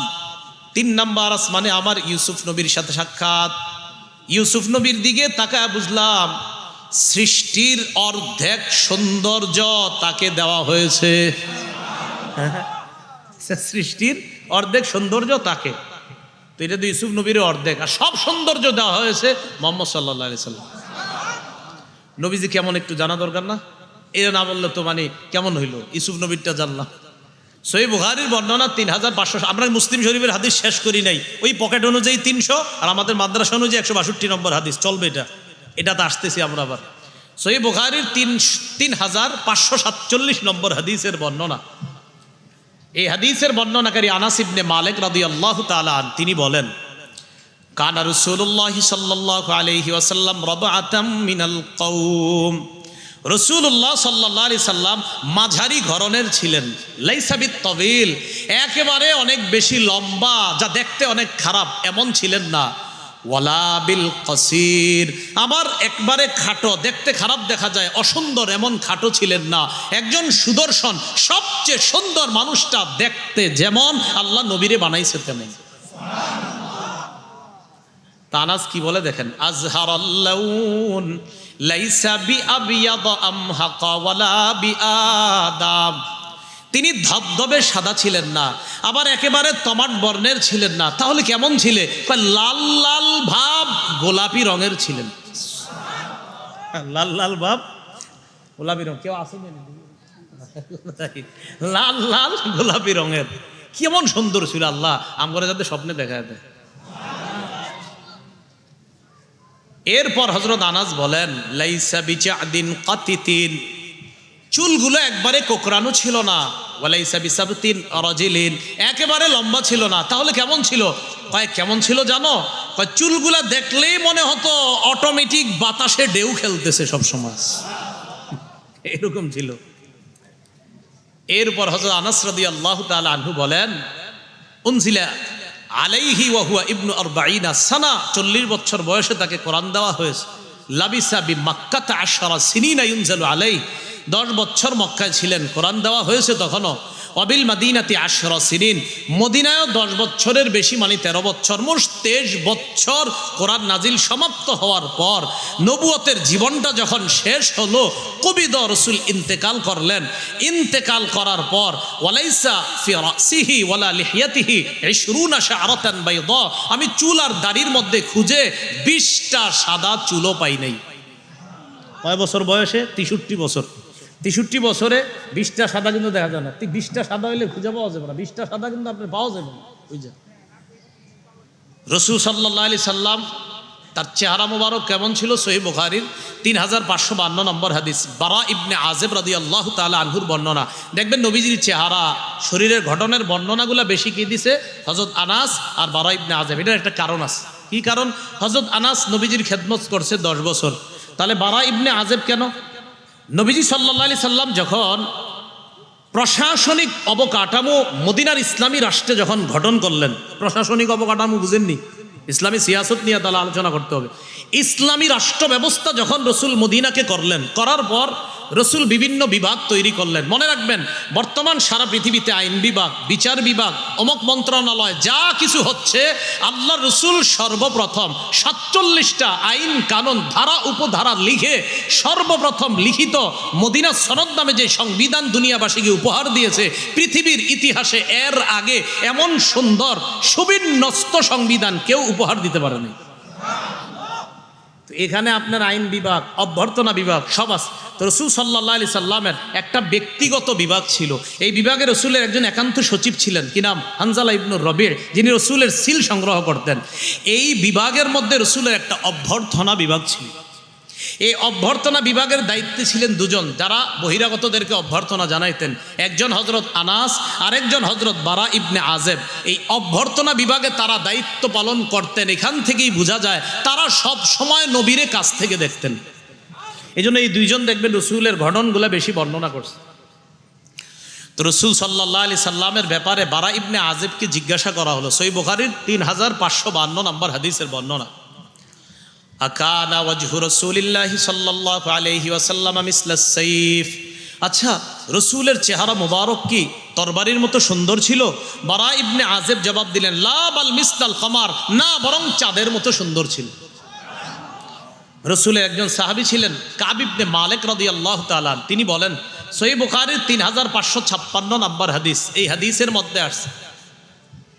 3 নম্বর আসমানে আমার ইউসুফ নবীর সাথে সাক্ষাৎ। ইউসুফ নবীর দিকে তাকায় বুঝলাম সৃষ্টির অর্ধেক সৌন্দর্য তাকে দেওয়া হয়েছে। সৃষ্টির অর্ধেক সৌন্দর্য তাকে, তো এটা তো ইউসুফ নবীর অর্ধেক, আর সব সৌন্দর্য দেওয়া হয়েছে মুহাম্মদ সাল্লাল্লাহু আলাইহি সাল্লাম। নবীজি কেমন একটু জানা দরকার না? এটা না বললে তো মানে কেমন হইল? ইউসুফ নবীরটা জানলাম। সহিহ বুখারীর বর্ণনা 3500। আমরা মুসলিম শরীফের হাদিস শেষ করি নাই, ওই পকেট অনুযায়ী 300, আর আমাদের মাদ্রাসা অনুযায়ী 162 নম্বর হাদিস চলবে। এটাতে আসতেছি আমরা আবার। সহিহ বুখারীর 3547 নম্বর হাদিসের বর্ণনা। এই হাদিসের বর্ণনাকারী আনাস ইবনে মালিক রাদিয়াল্লাহু তাআলা আন, তিনি বলেন, কানা রাসূলুল্লাহ সাল্লাল্লাহু আলাইহি ওয়াসাল্লাম রাবআতাম মিনাল কওম, রাসূলুল্লাহ সাল্লাল্লাহু আলাইহি সাল্লাম মাঝারি ধরনের ছিলেন। লাইসা বিত তাবিল, একেবারে অনেক বেশি লম্বা যা দেখতে অনেক খারাপ এমন ছিলেন না। ওয়ালা বিল কসির, আবার একবারে খাটো, দেখতে খারাপ দেখা যায়, অসুন্দর এমন খাটো ছিলেন না। একজন সুদর্শন, সবচেয়ে সুন্দর মানুষটা দেখতে যেমন আল্লাহ নবীরে বানাইছে তেমন। আনাস কি বলে দেখেন, আজহারাল লাউন লাইসা বিআবিয়াদ আমহাকা ওয়ালা বিআদাম, তিনি ধবধবে সাদা ছিলেন না, আবার একেবারে তমাট বর্ণের ছিলেন না। তাহলে কেমন ছিলেন? লাল লাল ভাব গোলাপি রঙের ছিলেন। লাল লাল ভাব গোলাপি রং, কেউ আছে? লাল লাল গোলাপি রঙের, কেমন সুন্দর ছিল! আল্লাহ আমরা যাতে স্বপ্নে দেখা দেয়। এরপর হযরত আনাস বলেন, লাইসা বিজাদিন কাতিতিন, চুলগুলো একবারে কোকড়ানো ছিল না। ওয়ালাইসা বিসাবতিন রাজিলিন, একেবারে লম্বা ছিল না। তাহলে কেমন ছিল? কয় কেমন ছিল জানো? কয় চুলগুলা দেখলেই মনে হতো অটোমেটিক বাতাসে ঢেউ খেলতেছে সব সময়, এরকম ছিল। এরপর হযরত আনাস রাদিয়াল্লাহু তাআলা আনহু বলেন, উনজিলা আলাইহি ওয়া হুয়া ইবনু 40 সানা, 40 বছর বয়সে তাকে কোরআন দেওয়া হয়েছে। লাবিসা বি মাক্কাত 10 সিনিনা ইউনজালু আলাইহি, 10 বছর মক্কায় ছিলেন, কোরআন দেওয়া হয়েছে তখনও। অবিল মাদিনাতি 10 সিনিন, মদিনায়ও 10 বছরের বেশি মানে 13 বছর, মোট 23 বছর কোরআন নাজিল সমাপ্ত হওয়ার পর নবুয়তের জীবনটা যখন শেষ হলো, কবিদ রাসূল ইন্তেকাল করলেন। ইন্তেকাল করার পর ওয়ালাইসা ফি রাসিহি ওয়ালা লিহিয়াতিহি 20 শা'রাতান বাইদা, আমি চুল আর দাড়ির মধ্যে খুঁজে 20টা সাদা চুলও পাই নাই। কয় বছর বয়সে? 63 বছর। 63 বছরে 20টা সাদা কিন্তু দেখা যায় না। 20টা সাদা হইলে খুঁজে পাওয়া যাবে না, 20টা সাদা কিন্তু আপনি পাওয়া যাবে না। রাসূল সাল্লাল্লাহু আলাইহি সাল্লাম তার চেহারা মোবারক কেমন ছিল? সহিহ বুখারীর 3552 নম্বর হাদিস, বারা ইবনে আযিব রাদিয়াল্লাহু তাআলা আনহুর বর্ণনা। দেখবেন নবীজির চেহারা, শরীরের গঠনের বর্ণনাগুলো বেশি কি দিছে? হযরত আনাস আর বারা ইবনে আযিব। এটার একটা কারণ আছে। কি কারণ? হযরত আনাস নবীজির খেদমত করছে 10 বছর, তাহলে বারা ইবনে আযিব কেন? নবীজি সাল্লাল্লাহু আলাইহি সাল্লাম যখন প্রশাসনিক অবকাঠামো মদিনার ইসলামী রাষ্ট্রে যখন গঠন করলেন, প্রশাসনিক অবকাঠামো বুঝেননি? ইসলামী সিয়াসত নিয়ে তাহলে আলোচনা করতে হবে। ইসলামী রাষ্ট্র ব্যবস্থা যখন রসুল মদিনাকে করলেন, করার পর রসুল বিভিন্ন বিভাগ তৈরি করলেন। মনে রাখবেন, বর্তমান সারা পৃথিবীতে আইন বিভাগ, বিচার বিভাগ, অমক মন্ত্রণালয় যা কিছু হচ্ছে, আল্লাহ রসুল সর্বপ্রথম 47টা আইন কানুন ধারা উপধারা লিখে সর্বপ্রথম লিখিত মদিনা সনদ নামে যে সংবিধান দুনিয়াবাসীকে উপহার দিয়েছে, পৃথিবীর ইতিহাসে এর আগে এমন সুন্দর সুবিন্যস্ত সংবিধান কেউ উপহার দিতে পারেনি। এখানে আপনার আইন বিভাগ, অভ্যর্থনা বিভাগ সব আছে। তো রসুল সাল্লাল্লাহু আলাইহি সাল্লামের একটা ব্যক্তিগত বিভাগ ছিল। এই বিভাগে রসুলের একজন একান্ত সচিব ছিলেন, কি নাম? হানজালা ইবনুর রবি', যিনি রসুলের সিল সংগ্রহ করতেন। এই বিভাগের মধ্যে রসুলের একটা অভ্যর্থনা বিভাগ ছিল। এই অভ্যর্থনা বিভাগের দায়িত্বে ছিলেন দুজন, যারা বহিরাগতদেরকে অভ্যর্থনা জানাইতেন। একজন হযরত আনাস, আরেকজন হযরত বারা ইবনে আযিব। এই অভ্যর্থনা বিভাগে তারা দায়িত্ব পালন করতেন। এখান থেকেই বোঝা যায় তারা সব সময় নবীরে কাছ থেকে দেখতেন। এই জন্য এই দুইজন দেখবেন রসুলের ঘটনগুলো বেশি বর্ণনা করছে। তো রসুল সাল্লাল্লাহু আলাইহি সাল্লামের ব্যাপারে বারা ইবনে আযিবকে জিজ্ঞাসা করা হলো। সহিহ বুখারীর 3552 নম্বর হাদিসের বর্ণনা। আকানা ওয়াজহু রাসূলিল্লাহি সাল্লাল্লাহু আলাইহি ওয়াসাল্লাম মিসলাস সাইফ, আচ্ছা রসুলের চেহারা মোবারক কি তরবারির মতো সুন্দর ছিল? বারা ইবনে আযিব জবাব দিলেন, লা বাল মিসলাল কমার, না বরং চাঁদের মতো সুন্দর ছিল। রসুলের একজন সাহাবী ছিলেন কাব ইবনে মালিক রাদিয়াল্লাহু তাআলা, তিনি বলেন, সহিহ বুখারীর 3556 নম্বর হাদিস, এই হাদিসের মধ্যে আসছে,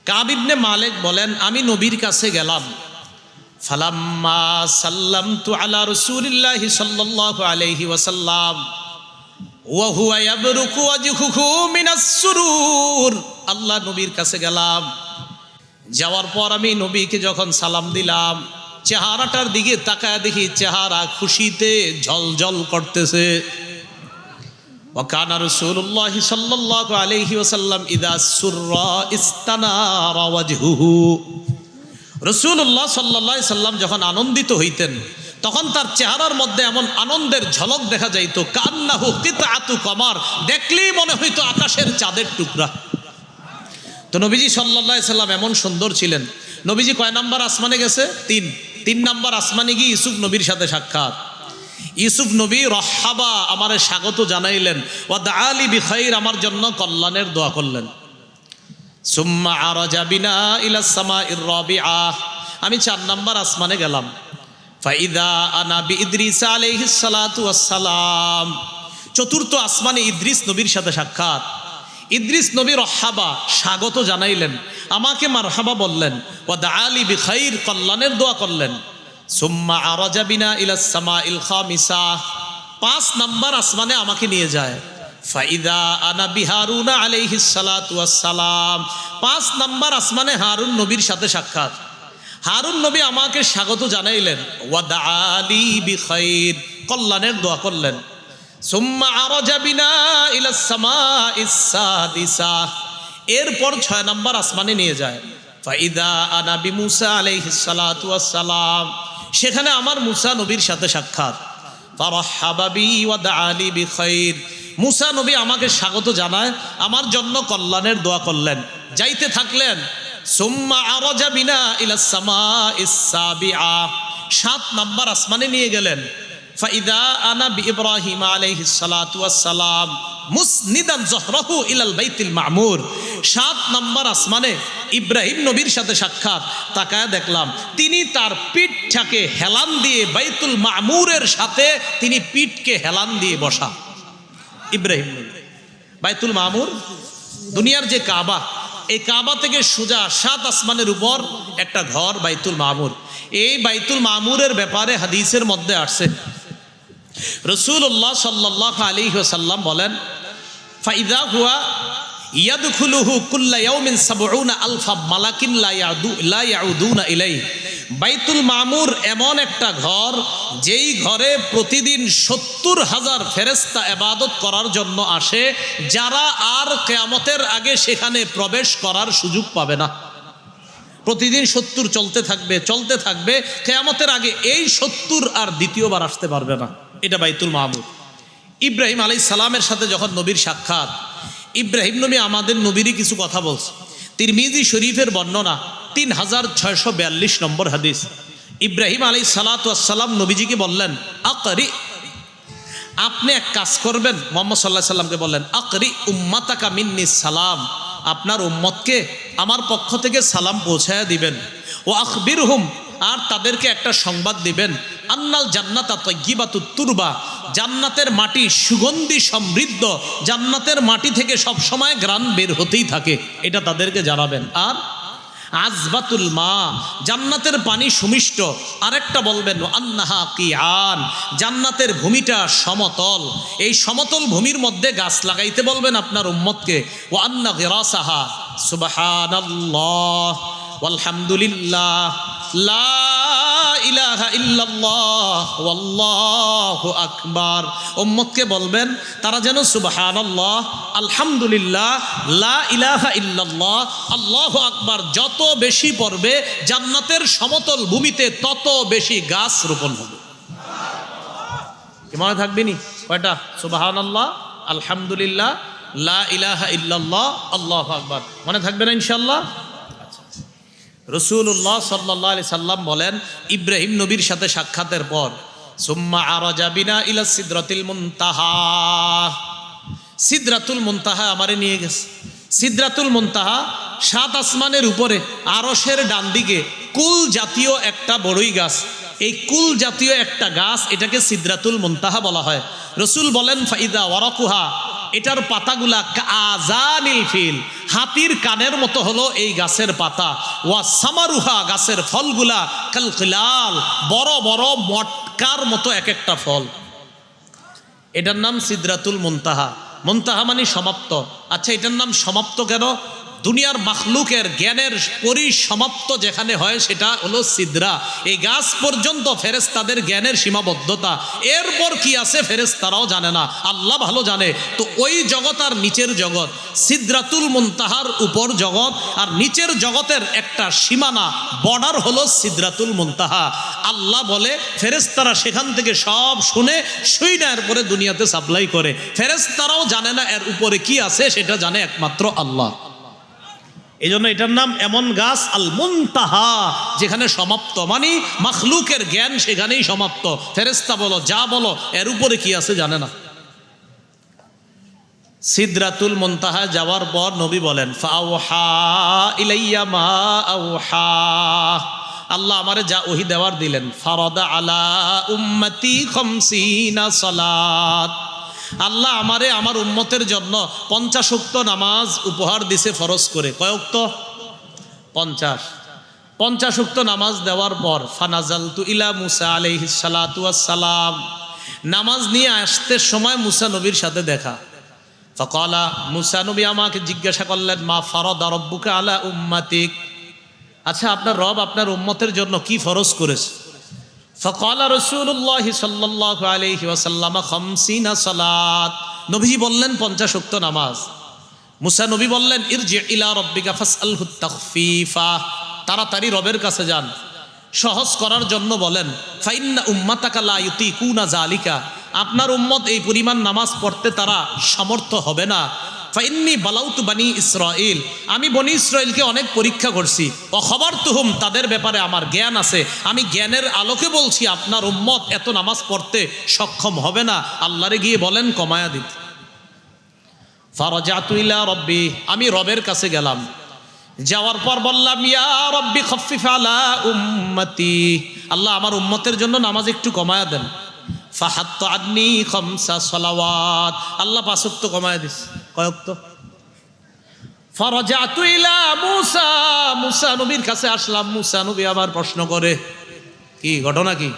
কাব ইবনে মালিক বলেন, আমি নবীর কাছে গেলাম, ফালাম্মা সাল্লামতু আলা রাসূলিল্লাহি সাল্লাল্লাহু আলাইহি ওয়াসাল্লাম ওয়া হুয়া ইয়াবরুকু ওয়াজহুহু মিনাস সুরুর, আল্লাহ নবীর কাছে গেলাম, যাওয়ার পর আমি নবীকে যখন সালাম দিলাম, চেহারাটার দিকে তাকায় দেখি চেহারা খুশিতে ঝলঝল করতেছে। ওয়া কানা রাসূলুল্লাহি সাল্লাল্লাহু আলাইহি ওয়াসাল্লাম ইযা সুররা ইস্তানারা ওয়াজহুহু, রসুল্লাহ সাল্লাল্লাহু আলাইহি সাল্লাম যখন আনন্দিত হইতেন তখন তার চেহারার মধ্যে এমন আনন্দের ঝলক দেখা যাইত, কান্নাহু কিতআতু কমার, দেখলেই মনে হইতো আকাশের চাঁদের টুকরা। তো নবীজি সাল্লাল্লাহু আলাইহি সাল্লাম এমন সুন্দর ছিলেন। নবীজি কয় নাম্বার আসমানে গেছে? 3 নাম্বার আসমানে গিয়ে ইউসুফ নবীর সাথে সাক্ষাৎ। ইউসুফ নবী রহ্হাবা, আমারে স্বাগত জানাইলেন, ওয়া দাআলি বিখাইর, আমার জন্য কল্যাণের দোয়া করলেন। সুম্মা আরাজা বিনা ইলাস সামাইর রাবিআ, আমি 4 নাম্বার আসমানে গেলাম। ফাইদা আনা বিইদ্রিস আলাইহিস সালাতু ওয়াস সালাম, 4র্থ আসমানে ইদ্রিস নবীর সাথে সাক্ষাৎ। ইদ্রিস নবী রহ্হাবা, স্বাগত জানাইলেন, আমাকে মারহাবা বললেন, ওয়া দাআলি বিখাইর, কল্যাণের দোয়া করলেন। সুম্মা আরাজা বিনা ইলাস সামাইল খামিসা, 5 নাম্বার আসমানে আমাকে নিয়ে যায়। ফাইদা আনা বিহারুন আলাইহিস সালাতু ওয়াস সালাম, 5 নাম্বার আসমানে হারুন নবীর সাথে সাক্ষাৎ। হারুন নবী আমাকে স্বাগত জানাইলেন, ওয়া দাআলি বিখাইর, কল্যাণের দোয়া করলেন। সুম্মা আরাজা বিনা ইলাস সামাইস সাদিসা, এরপর 6 নাম্বার আসমানে নিয়ে যায়। ফাইদা আনা বিমূসা আলাইহিস সালাতু ওয়াস সালাম, সেখানে আমার মুসা নবীর সাথে সাক্ষাৎ। ফারাহহাবা বি ওয়া দাআলি বিখাইর, মুসা নবী আমাকে স্বাগত জানায়, আমার জন্য কল্যাণের দোয়া করলেন। যাইতে থাকলেন। সুম্মা আরাজা বিনা ইলাস সামাইস সাবিআ, 7 নাম্বার আসমানে নিয়ে গেলেন। ফাইদা আনা বি ইব্রাহিম আলাইহিস সালাতু ওয়াস সালাম, মুসনিদান যহরাহু ইলাল বাইতুল মামুর। 7 নম্বর আসমানে ইব্রাহিম নবীর সাথে সাক্ষাৎ। তাকায় দেখলাম তিনি তার পিঠটাকে হেলান দিয়ে বাইতুল মামুরের সাথে তিনি পিঠকে হেলান দিয়ে বসা। ইব্রাহিম নবী বাইতুল মামুর, দুনিয়ার যে কাবা, এই কাবা থেকে সোজা 7 আসমানের উপর একটা ঘর বাইতুল মামুর। এই বাইতুল মামুরের ব্যাপারে হাদিসের মধ্যে আসছে, রাসূলুল্লাহ সাল্লাল্লাহু আলাইহি ওয়াসাল্লাম বলেন, ফাইদা হুয়া ইয়াদখুলুহু কুল্লা ইয়াউমিন ৭০,০০০ মালাকিন লা ইয়াউদুনা ইলাইহি। বাইতুল মামুর এমন একটা ঘর, যেই ঘরে প্রতিদিন ৭০,০০০ ফেরেশতা ইবাদত করার জন্য আসে, যারা আর কিয়ামতের আগে সেখানে প্রবেশ করার সুযোগ পাবে না। প্রতিদিন ৭০ চলতে থাকবে, কিয়ামতের আগে এই ৭০ আর দ্বিতীয়বার আসতে পারবে না। এটা বাইতুল মামুর। ইব্রাহিম আলাইহিস সালামের সাথে যখন নবীর সাক্ষাৎ, ইব্রাহিম নবী আমাদের নবীরই কিছু কথা বলছে। তিরমিজি শরীফের বর্ণনা 3642 নম্বর হাদিস। ইব্রাহিম আলাইহিস সালাতু ওয়াস সালাম নবীজিকে বললেন, আকরি, আপনি এক কাজ করবেন। মুহাম্মদ সাল্লাল্লাহু আলাইহি সাল্লামকে বললেন, আকরি উম্মাতাকা মিন্নি সালাম, আপনার উম্মতকে আমার পক্ষ থেকে সালাম পৌঁছায়া দিবেন। ও আখবিরহুম, আর তাদেরকে একটা সংবাদ দিবেন, আন্নাল জান্নাতা তাইয়্যিবাতুত তুরবা, জান্নাতের মাটি সুগন্ধি সমৃদ্ধ, জান্নাতের মাটি থেকে সব সময় ঘ্রাণ বের হতেই থাকে, এটা তাদেরকে জানাবেন। আর আজবাতুল মা, জান্নাতের পানি সুমিষ্ট। আরেকটা বলবেন, আন্নাহা কিয়ান, জান্নাতের ভূমিটা সমতল, এই সমতল ভূমির মধ্যে গাছ লাগাইতে বলবেন আপনার উম্মতকে। ওয়া আন্না গিরাসাহা সুবহানাল্লাহ ওয়ালহামদুলিল্লাহ লা ইলাহা ইল্লাল্লাহ ওয়াল্লাহু আকবার। উম্মতকে বলবেন তারা যেন সুবহানাল্লাহ, আলহামদুলিল্লাহ, লা ইলাহা ইল্লাল্লাহ, আল্লাহু আকবার যত বেশি পড়বে, জান্নাতের সমতল ভূমিতে তত বেশি গাছ রোপণ হবে। কি মনে থাকবে নি কয়টা? সুবহানাল্লাহ, আলহামদুলিল্লাহ, লা ইলাহা ইল্লাল্লাহ, আল্লাহু আকবার। মনে থাকবে না ইনশাআল্লাহ? রাসূলুল্লাহ সাল্লাল্লাহু আলাইহি সাল্লাম বলেন, ইব্রাহিম নবীর সাথে সাক্ষাতের পর সুম্মা আরাজা বিনা ইলা সিদরাতিল মুনতাহা, সিদরাতুল মুনতাহা আমারে নিয়ে গেছে। সিদরাতুল মুনতাহা 7 আসমানের উপরে আরশের ডান দিকে কুল জাতীয় একটা বড়ই গাছ। এই কুল জাতীয় একটা গাছ, এটাকে সিদরাতুল মুনতাহা বলা হয়। রাসূল বলেন, ফাইদা ওয়ারাকুহা, এটার পাতাগুলা আযানিল ফিল, হাতির কানের মতো হলো এই গাছের পাতা। ওয়া সামারুহা, গাছের ফলগুলা কাল কিলাল, বড় বড় মটকার মতো এক একটা ফল। এটার নাম সিদরাতুল মুনতাহা। মুনতাহা মানে সমাপ্ত। আচ্ছা, এটার নাম সমাপ্ত কেন? দুনিয়ার মাখলুকের জ্ঞানের পরিসমাপ্ত যেখানে হয় সেটা হলো সিদরা। এই গাছ পর্যন্ত ফেরেশতাদের জ্ঞানের সীমাবদ্ধতা, এরপর কি আছে ফেরেশতারাও জানে না, আল্লাহ ভালো জানে। তো ওই জগৎ আর নিচের জগৎ, সিদরাতুল মুনতাহার উপর জগৎ আর নিচের জগতের একটা সীমানা, বর্ডার হলো সিদরাতুল মুনতাহা। আল্লাহ বলে ফেরেশতারা সেখান থেকে সব শুনে শুইনা এরপরে দুনিয়াতে সাপ্লাই করে। ফেরেশতারাও জানে না এর উপরে কি আছে, সেটা জানে একমাত্র আল্লাহ। এই জন্য এটার নাম এমন গাছ আল মুনতাহা, যেখানে সমাপ্ত, মানে মাখলুকের জ্ঞান সেখানেই সমাপ্ত। ফেরেশতা বলো যা বলো, এর উপরে কি আছে জানে না। সিদরাতুল মুনতাহা যাওয়ার পর নবী বলেন, ফাওহা ইলাইয়া মা আওহা, আল্লাহ আমারে যা ওহী দেওয়ার দিলেন। ফারাদা আলা উম্মতি 50 সালাত, আল্লাহ আমারে আমার উম্মতের জন্য 50 ওয়াক্ত নামাজ উপহার দিছে ফরজ করে। কয় ওয়াক্ত? 50। 50 ওয়াক্ত নামাজ দেওয়ার পর ফানাজালতু ইলা মুসা আলাইহিস সালাতু ওয়াস সালাম, নামাজ নিয়ে আসতে সময় মুসা নবীর সাথে দেখা। ফাকালা, মুসা নবী আমাকে জিজ্ঞাসা করলেন, মা ফারাদা রাব্বুকা আলা উম্মাতিক, আচ্ছা আপনার রব আপনার উম্মতের জন্য কি ফরজ করেছে? ফাকালা রাসূলুল্লাহ সাল্লাল্লাহু আলাইহি ওয়াসাল্লাম 50 সালাত, নবীজি বললেন 50 ওয়াক্ত নামাজ। মুসা নবী বললেন, ইরজি ইলা রাব্বিকা ফাসআলহু তাখফীফা, তাড়াতাড়ি রবের কাছে যান, সহজ করার জন্য বলেন। ফাইন্না উম্মাতাকা লা ইউতিকুনা যালিকা, আপনার উম্মত এই পরিমাণ নামাজ পড়তে তারা সমর্থ হবে না। ফাইন্নি বালাউতু বানি ইসরাইল, আমি বনি ইসরাইলকে অনেক পরীক্ষা করছি। ও খবরতুহুম, তাদের ব্যাপারে আমার জ্ঞান আছে, আমি জ্ঞানের আলোকে বলছি আপনার উম্মত এত নামাজ পড়তে সক্ষম হবে না। আল্লাহরে গিয়ে বলেন কমায়া দিতে। ফারাজাতু ইলা রব্বি, আমি রবের কাছে গেলাম, যাওয়ার পর বললাম ইয়া রব্বি খাফফিফ আলা উম্মতি, আল্লাহ আমার উম্মতের জন্য নামাজ একটু কমায়া দেন। ফাহাত্ত আন্নি খামসা সালাওয়াত, আল্লাহ 5 ওয়াক্ত কমায়া দিস। কয় ওয়াক্ত? ফারাজাতু ইলা মুসা, মুসা নবীর কাছে আসলাম। মুসা নবী আবার প্রশ্ন করে, কি ঘটনা কি?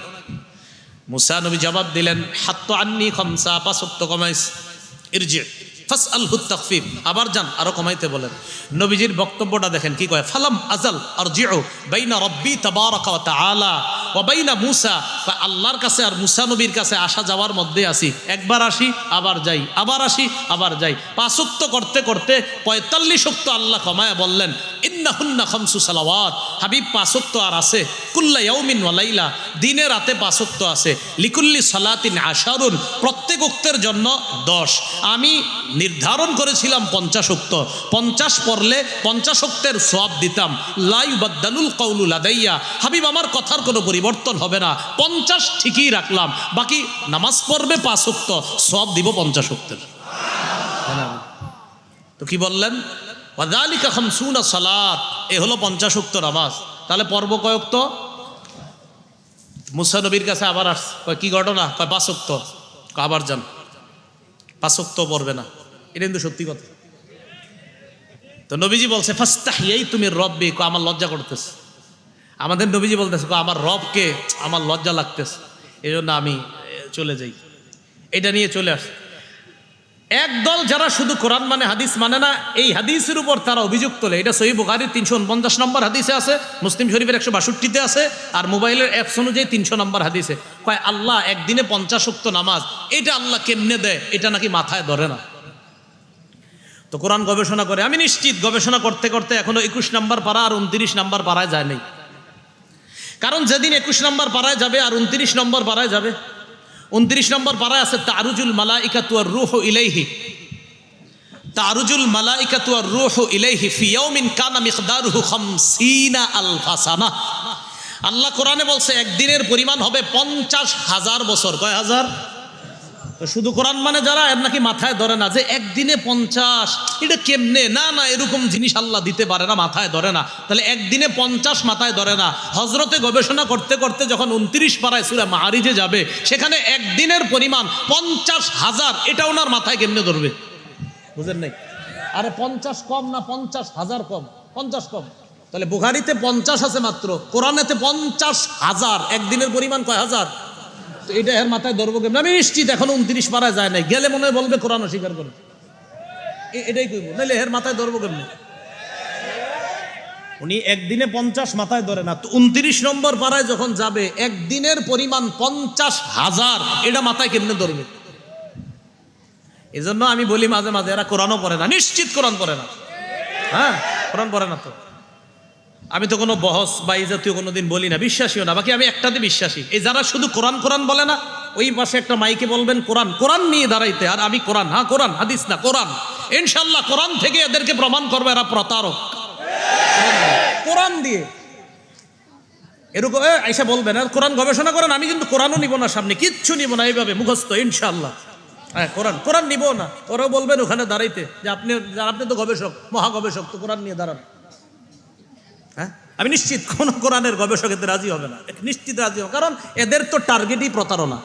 মুসা নবী জবাব দিলেন, হাত্ত আন্নি খামসা, 5 ওয়াক্ত কমাইস। ইরজি ফাসআলহু তাখফিফ, আবার যান আরো কমাইতে বলেন। নবীজির বক্তব্যটা দেখেন কি কয়, ফালাম আজাল আরজিউ বাইনা রব্বি তাবারাকা ওয়া তাআলা ওয়া বাইনা মুসা, আল্লাহর কাছে আর মুসা নবীর কাছে আসা যাওয়ার মধ্যে আছি, একবার আসি আবার যাই, আবার আসি আবার যাই। 5 ওয়াক্ত করতে করতে 45 ওয়াক্ত আল্লাহ কমায়া বললেন ইন্নাহুন্না খামসু সালাওয়াত, হাবিব 5 ওয়াক্ত আর আছে, কুল্লা ইয়াউমিন ওয়া লাইলা, দিনে রাতে 5 ওয়াক্ত আছে, লিকুল্লি সালাতিন আশারুন, প্রত্যেক ওয়াক্তের জন্য 10। আমি নির্ধারণ করেছিলাম 50 ওয়াক্ত, 50 পড়লে 50 ওয়াক্তের সওয়াব দিতাম। লা ইউবাদদালুল কাউলু লাদাইয়া, হাবিব আমার কথার কোনো পরিবর্তন হবে না, 50 ঠিকই রাখলাম, বাকি নামাজ পড়বে 5 ওয়াক্ত, সওয়াব দিব 50 ওয়াক্তের। তো কি বললেন? ওয়াযালিকা খামসুনা সালাত, এ হলো 50 ওয়াক্ত নামাজ। তাহলে পর্ব কয় ওয়াক্ত? মুসা নবীর কাছে আবার আসছে, কয় কি ঘটনা? কয় 5 ওয়াক্ত। আবার যান, 5 ওয়াক্ত পড়বে না, এটা কিন্তু সত্যি কথা। তো নবীজি বলছে ফাস্তাহিয়াইতু মির রব্বি, আমার লজ্জা করতেছে। আমাদের নবীজি বলতেছে আমার রবকে আমার লজ্জা লাগতেছে, এই জন্য আমি চলে যাই। এটা নিয়ে চলে আসে একদল যারা শুধু কোরআন মানে হাদিস মানে না, এই হাদিসের উপর তারা অভিযোগ তোলে। এটা সহিহ বুখারীর 349 নম্বর হাদিসে আছে, মুসলিম শরীফের 162-তে আছে, আর মোবাইলের অ্যাপস অনুযায়ী 300 নম্বর হাদিসে। কয় আল্লাহ একদিনে 50 ওয়াক্ত নামাজ, এটা আল্লাহ কেমনে দেয়? এটা নাকি মাথায় ধরে না। তো কোরআন গবেষণা করে, আমি নিশ্চিত গবেষণা করতে করতে এখনো 21 নম্বর পারা আর 29 নম্বর পারায় যায় নাই। কারণ যেদিন 21 নম্বর পারায় যাবে আর 29 নম্বর পারায় যাবে, 29 নম্বর পারায় আছে তারুজুল মালাইকাতু ওয়ার রূহু ইলাইহি, তারুজুল মালাইকাতু ওয়ার রূহু ইলাইহি ফি ইয়াউমিন কানা মিকদারুহু 50 আলফা সানা। আল্লাহ কোরআনে বলছে একদিনের পরিমাণ হবে 50,000 বছর। কয় হাজার? শুধু কোরআন মানে যারা, এর নাকি মাথায় ধরে না যে একদিনে 50, এটা কেমনে? না না, এরকম জিনিস আল্লাহ দিতে পারে না, মাথায় ধরে না। তাহলে একদিনে 50 মাথায় ধরে না। হজরতে গবেষণা করতে করতে যখন 29 পারায় সূরা মাআরিজে যাবে, সেখানে একদিনের পরিমাণ 50,000, এটা ওনার মাথায় কেমনে ধরবে? বুঝেন নাই? আরে 50 কম না, 50,000 কম, 50 কম। তাহলে বুখারীতে 50 আছে মাত্র, কোরআনেতে 50,000, একদিনের পরিমাণ কয় হাজার? তো এটা এর মাথায় ধরবো কেমন? আমি নিশ্চিত এখন 29 পারায় যায় নাই, গেলে মনে হয় বলবে কোরআন অস্বীকার করে, এটাই কইব, নাহলে এর মাথায় ধরবো কেমন? উনি একদিনে 50 মাথায় ধরে না, তো 29 নম্বর পারায় যখন যাবে একদিনের পরিমাণ 50,000, এটা মাথায় কেমনে ধরবে? এজন্য আমি বলি মাঝে মাঝে এরা কোরআনও পড়ে না, নিশ্চিত কোরআন পড়ে না। হ্যাঁ, কোরআন পড়ে না। তো আমি তো কোনো বহস বা এই জাতীয় কোনোদিন বলি না, বিশ্বাসীও না। বাকি আমি একটাতে বিশ্বাসী, এই যারা শুধু কোরআন কোরআন বলে না, ওই পাশে একটা মাইকে বলবেন কোরআন কোরআন নিয়ে দাঁড়াইতে, আর আমি কোরআন, হ্যাঁ কোরআন, হাদিস না কোরআন। ইনশাল্লাহ কোরআন থেকে এদেরকে প্রমাণ করবে এরা প্রতারক। কোরআন দিয়ে এরকম আইসা বলবেন আর কোরআন গবেষণা করেন, আমি কিন্তু কোরআনও নিব না, সামনে কিচ্ছু নিব না, এইভাবে মুখস্থ ইনশাল্লাহ। হ্যাঁ কোরআন কোরআন নিব না, ওরাও বলবেন ওখানে দাঁড়াইতে যে আপনি তো গবেষক, মহা গবেষক, তো কোরআন নিয়ে দাঁড়ান। হ্যাঁ, আমি নিশ্চিত কোন কোরআনের গবেষক এতে রাজি হবে না, নিশ্চিত রাজি হবে, কারণ এদের তো টার্গেটই প্রতারণা।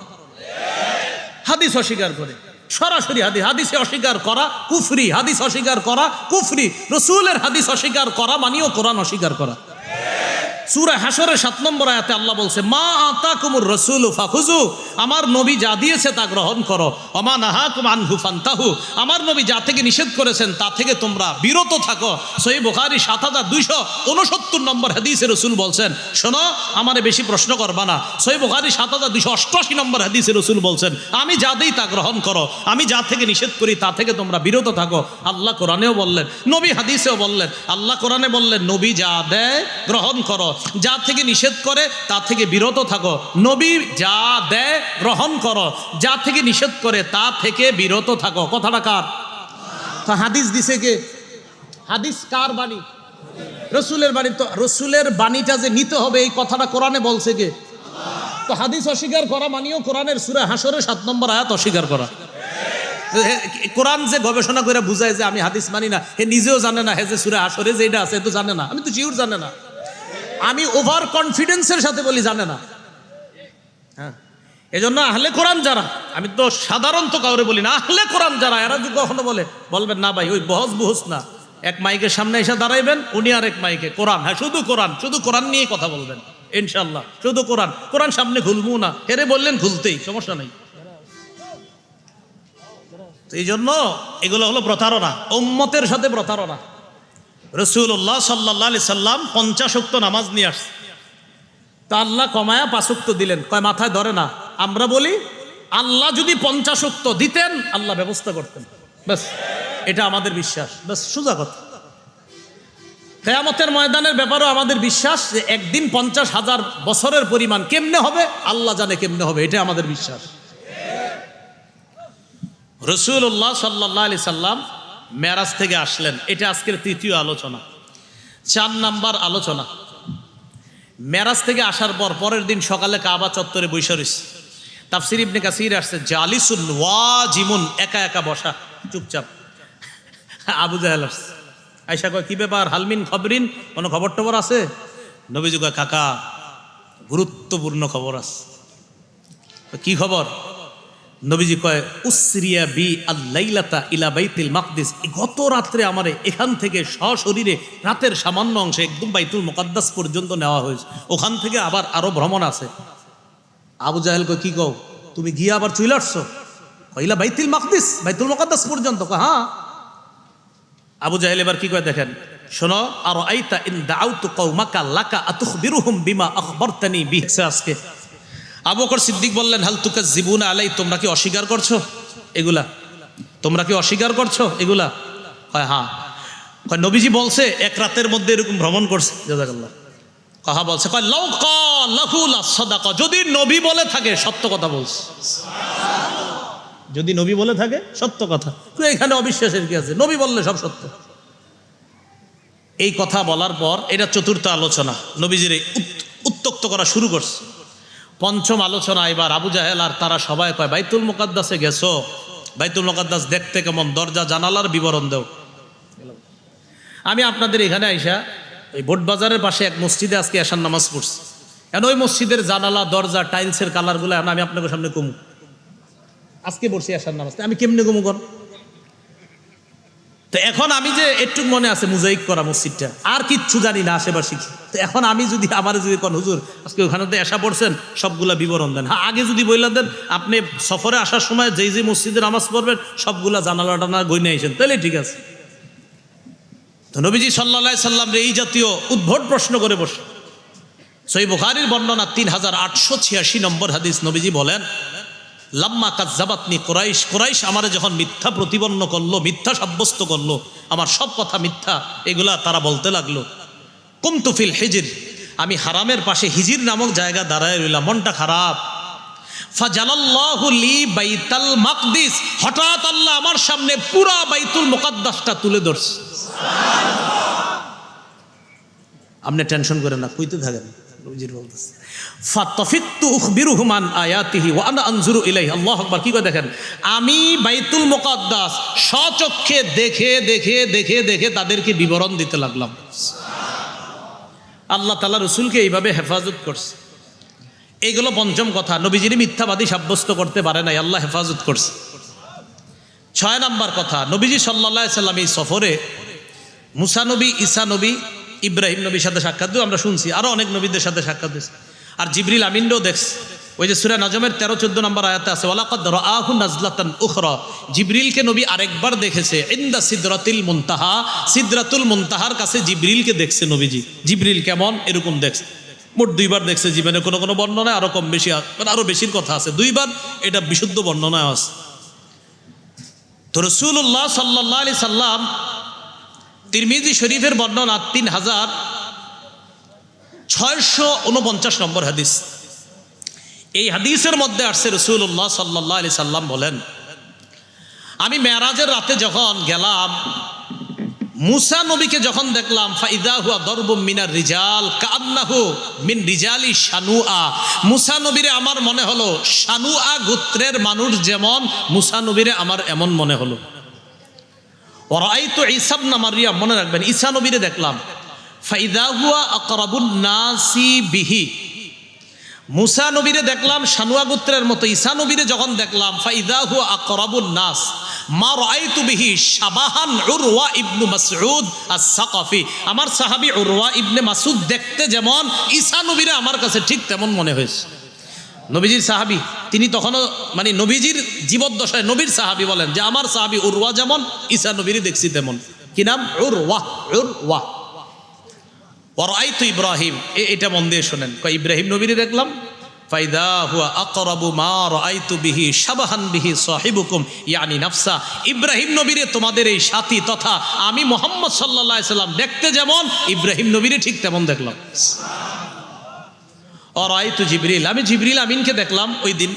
হাদিস অস্বীকার করে, সরাসরি হাদিসে অস্বীকার করা কুফরি, হাদিস অস্বীকার করা কুফরি, রাসূলের হাদিস অস্বীকার করা মানেও কোরআন অস্বীকার করা। সূরা হাশরের 7 নম্বর আয়াতে আল্লাহ বলছে মা আতাকুমুর রাসূলু ফাখুযু, আমার নবী যা দিয়েছে তা গ্রহণ করো, ওমা নাহাকুম আনহু ফান্তাহু, আমার নবী যা থেকে নিষেধ করেছেন তা থেকে তোমরা বিরত থাকো। সহিহ বুখারী 7269 নম্বর হাদিসে রাসূল বলছেন, শোনো আমারে বেশি প্রশ্ন করবা না। সহিহ বুখারী 7288 নম্বর হাদিসে রাসূল বলছেন, আমি যা দেই তা গ্রহণ করো, আমি যা থেকে নিষেধ করি তা থেকে তোমরা বিরত থাকো। আল্লাহ কোরআনেও বললেন, নবী হাদিসেও বললেন। আল্লাহ কোরআনে বললেন নবী যা দেয় গ্রহণ করো, যা থেকে নিষেধ করে তা থেকে বিরত থাকো। নবী যা দেয় গ্রহণ করো, যা থেকে নিষেধ করে তা থেকে বিরত থাকো। কথাটা কার? তো হাদিস দিছে কে? হাদিস কার বাণী? রাসূলের বাণী। তো রাসূলের বাণীটা যে নিতে হবে এই কথাটা কোরআনে বলছে কে? তো হাদিস অস্বীকার করা মানেও কোরআনের সূরা হাশরের 7 নম্বর আয়াত অস্বীকার করা। কোরআন যে গবেষণা করে বুঝায় যে আমি হাদিস মানি না, হে নিজেও জানে না হে যে সূরা হাশরে যেটা আছে তো জানে না, আমি তো শিওর জানে না, আমি ওভার কনফিডেন্সের সাথে বলি জানে না। হ্যাঁ, এজন্য আহলে কোরআন যারা, আমি তো সাধারণত কাউরে বলি না, আহলে কোরআন যারা এরা যদি কখনো বলবেন না ভাই ওই বহস না, এক মাইকের সামনে এসে দাঁড়াইবেন, উনি আর এক মাইকে কোরআন, হ্যাঁ শুধু কোরআন নিয়ে কথা বলবেন ইনশাল্লাহ, শুধু কোরআন সামনে খুলবো না, হেরে বললেন খুলতেই সমস্যা নেই। এই জন্য এগুলো হলো প্রতারণা, উম্মতের সাথে প্রতারণা। রাসূলুল্লাহ সাল্লাল্লাহু আলাইহি সাল্লাম 50 ওয়াক্ত নামাজ নিয়ে আসছে, তা আল্লাহ কমায়া 5 ওয়াক্ত দিলেন, কয় মাথায় ধরে না। আমরা বলি আল্লাহ যদি 50 ওয়াক্ত দিতেন আল্লাহ ব্যবস্থা করতেন, ব্যাস এটা আমাদের বিশ্বাস, ব্যাস সোজা কথা। কিয়ামতের ময়দানের ব্যাপারেও আমাদের বিশ্বাস যে একদিন 50,000 বছরের পরিমাণ কেমনে হবে আল্লাহ জানে কেমনে হবে, এটা আমাদের বিশ্বাস। রাসূলুল্লাহ সাল্লাল্লাহু আলাইহি সাল্লাম মেরাজ থেকে আসলেন, এটা আজকের তৃতীয় আলোচনা। 4 নাম্বার আলোচনা, মেরাজ থেকে আসার পর পরের দিন সকালে কাবা চত্বরে বৈশা রইছে। তাফসীর ইবনে কাসির আসছে জালিসুন ওয়াজিমুন, একা একা বসা চুপচাপ। আবু জাহেল আসছে, আয়েশা কয় কি ব্যাপার হালমিন খবরিন, কোনো খবর টবর আছে? নবীজি কয় কাকা গুরুত্বপূর্ণ খবর আছে। কি খবর? নবীজি কয় উসরিয়া বি আল-লাইলাতা ইলা বাইতুল মাকদিস, গত রাত্রে আমারে এখান থেকে সশরীরে রাতের সামান্য অংশে একদম বাইতুল মুকাদ্দাস পর্যন্ত নেওয়া হয়েছে, ওখান থেকে আবার আরো ভ্রমণ আছে। আবু জাহেল কয় কি কও, তুমি গিয়ে আবার চলে আসছো? কইলা বাইতুল মাকদিস, বাইতুল মুকাদ্দাস পর্যন্ত? হ্যাঁ। আবু জাহেল এবার কি কয় দেখেন, শোনো, আর আইতা ইন দাউতু কওমাকা লাকা আতুখবিরুহুম বিমা আখবারতানি বিহি। আজকে আবু বকর সিদ্দিক বললেন হাল তুকাজ্জিবুনা আলাই, তোমরা কি অস্বীকার করছো এগুলা? তোমরা কি অস্বীকার করছো এগুলা? কয় হ্যাঁ। কয় নবীজি বলছে এক রাতের মধ্যে এরকম ভ্রমণ করছে। জাযাকাল্লাহ। কাহা বলছে? কয় লাউ ক্বালাহু লাসাদাকা, যদি নবী বলে থাকে সত্য কথা বলছে। যদি নবী বলে থাকে সত্য কথা, তুই এখানে অবিশ্বাসের কি আছে? নবী বললে সব সত্য। এই কথা বলার পর এটা চতুর্থ আলোচনা, নবীজির উত্তক্ত করা শুরু করছে। পঞ্চম আলোচনা এবার আবু জাহেল আর তারা সবাই কয় বাইতুল মুকাদ্দাসে গেছো, বাইতুল মুকাদ্দাস দেখতে কেমন, দরজা জানালার বিবরণ দাও। আমি আপনাদের এখানে আইসা এই বোট বাজারের পাশে এক মসজিদে আজকে এশার নামাজ পড়ছি, এখন ওই মসজিদের জানালা দরজা টাইলসের কালারগুলো এখন আমি আপনাদের সামনে কমু, আজকে পড়ছি এশার নামাজ, আমি কেমনে কমু কর? তো এখন আমি যে একটু মনে আছে মোজাইক করা মসজিদটা, আর কিচ্ছু জানি না আশেপাশে। তো এখন আমি যদি আমার যদি কোন হুজুর আজকে ওখানে তো এসা পড়ছেন সবগুলা বিবরণ দেন, হ্যাঁ আগে যদি বইলা দেন আপনি সফরে আসার সময় যেই যে মসজিদে নামাজ পড়বেন সবগুলা জানালা টানা গইনে আইসেন, তাহলে ঠিক আছে। তো নবীজি সাল্লাল্লাহু আলাইহি সাল্লাম এই জাতীয় উদ্ভট প্রশ্ন করে বসে। সহিহ বুখারীর বর্ণনা 3886 নম্বর হাদিস, নবীজি বলেন লাম্মা কাযযাবাতনি কুরাইশ, কুরাইশ আমারে যখন মিথ্যা প্রতিপন্ন করলো, মিথ্যা সাব্যস্ত করলো, আমার সব কথা মিথ্যা, এগুলা তারা বলতে লাগলো। কুমতু ফিল হিজর, আমি হারামের পাশে হিজির নামক জায়গা দাঁড়ায় রইলাম, মনটা খারাপ। ফাজালাল্লাহু লি বাইতুল মাকদিস, হঠাৎ আল্লাহ আমার সামনে পুরা বাইতুল মুকাদ্দাসটা তুলে ধরছে। আপনি টেনশন করেন না, কইতে থাকেন। নবীজির বলতেছে ফাতাফিকতু উখবিরুহুম আন আয়াতিহি ওয়া আনা আনজুরু ইলাইহি। আল্লাহু আকবার। কি কয় দেখেন, আমি বাইতুল মুকাদ্দাস স্বচক্ষে দেখে দেখে দেখে দেখে তাদেরকে বিবরণ দিতে লাগলাম। আল্লাহ তাআলা রাসূলকে এইভাবে হেফাজত করছে। এইগুলো পঞ্চম কথা, নবীজির মিথ্যাবাদী সাব্যস্ত করতে পারে নাই, আল্লাহ হেফাজত করছে। 6 নাম্বার কথা, নবীজি সাল্লাল্লাহু আলাইহি সাল্লাম এই সফরে মুসা নবী, ঈসা নবী, ইব্রাহিম নবীর সাথে সাক্ষাৎ দিয়ে আমরা শুনছি, আরো অনেক নবীদের সাথে সাক্ষাৎ দিয়েছে। আর জিবরিল আমিনও দেখছে, ওই যে সূরা নাজমের 13-14 নম্বর আয়াতে আছে ওয়ালাকাদ রাআহু নাজলাতান উখরা, জিবরিলকে নবী আরেকবার দেখেছে ইনদা সিদরাতিল মুনতাহা, সিদরাতুল মুনতাহার কাছে জিবরিলকে দেখছে নবীজি। জিবরিল কেমন এরকম দেখছে, মোট 2 বার দেখছে জীবনে, কোনো কোনো বর্ণনায় আরো কম বেশি, আরো বেশির কথা আছে, 2 বার এটা বিশুদ্ধ বর্ণনায় আছে। তো রাসূলুল্লাহ সাল্লাল্লাহু আলাইহি সাল্লাম, তিরমিজি শরীফের বর্ণনা 3649 নম্বর হাদিস, এই হাদিসের মধ্যে আসছে রাসূলুল্লাহ সাল্লাল্লাহু আলাইহি সাল্লাম বলেন, আমি মেরাজের রাতে যখন গেলাম মুসা নবীকে যখন দেখলাম ফাইদা হুয়া দরবুম মিনার রিজাল কান্নাহু মিন রিজালি শানুআ, মুসা নবীরে আমার মনে হলো শানুআ গোত্রের মানুষ যেমন, মুসা নবীরে আমার এমন মনে হলো। ওরাইতু ঈসা ইবনে মারইয়াম, মনে রাখবেন ঈসা নবীরে দেখলাম, ফাইদা হুয়া আকরাবুন নাসি বিহি, মুসা নবীরে দেখলাম শানুয়া গোত্রের মতো, ঈসা নবীরে যখন দেখলাম ফাইদা হুয়া আকরাবুন নাস মা রাআইতু বিহি শাবাহান উরওয়া ইবনে মাসউদ আস-সাকাফি, আমার সাহাবী উরওয়া ইবনে মাসউদ দেখতে যেমন, ঈসা নবীরে আমার কাছে ঠিক তেমন মনে হয়েছে। নবীজির সাহাবী, তিনি তখনও মানে নবীজির জীবদ্দশায় নবীর সাহাবী বলেন যে আমার সাহাবী উরওয়া যেমন, ঈসা নবীরে দেখছি তেমন। কি নাম? উরওয়া। উরওয়া। ওয়ারাইতু ইব্রাহিম, এটা মন দিয়ে শোনেন, কয় ইব্রাহিম নবীরে দেখলাম, ফাইদা হুয়া আকরাবু মা রাআইতু বিহি শাবাহান বিহি সাহিবুকুম ইয়ানি নাফসা, ইব্রাহিম নবীরে তোমাদের এই সাথী তথা আমি মুহাম্মদ সাল্লাল্লাহু আলাইহি সাল্লাম দেখতে যেমন, ইব্রাহিম নবীরে ঠিক তেমন দেখলাম। ওয়ারাইতু জিবরিল, আমি জিবরিল আমিনকে দেখলাম ওই দিন,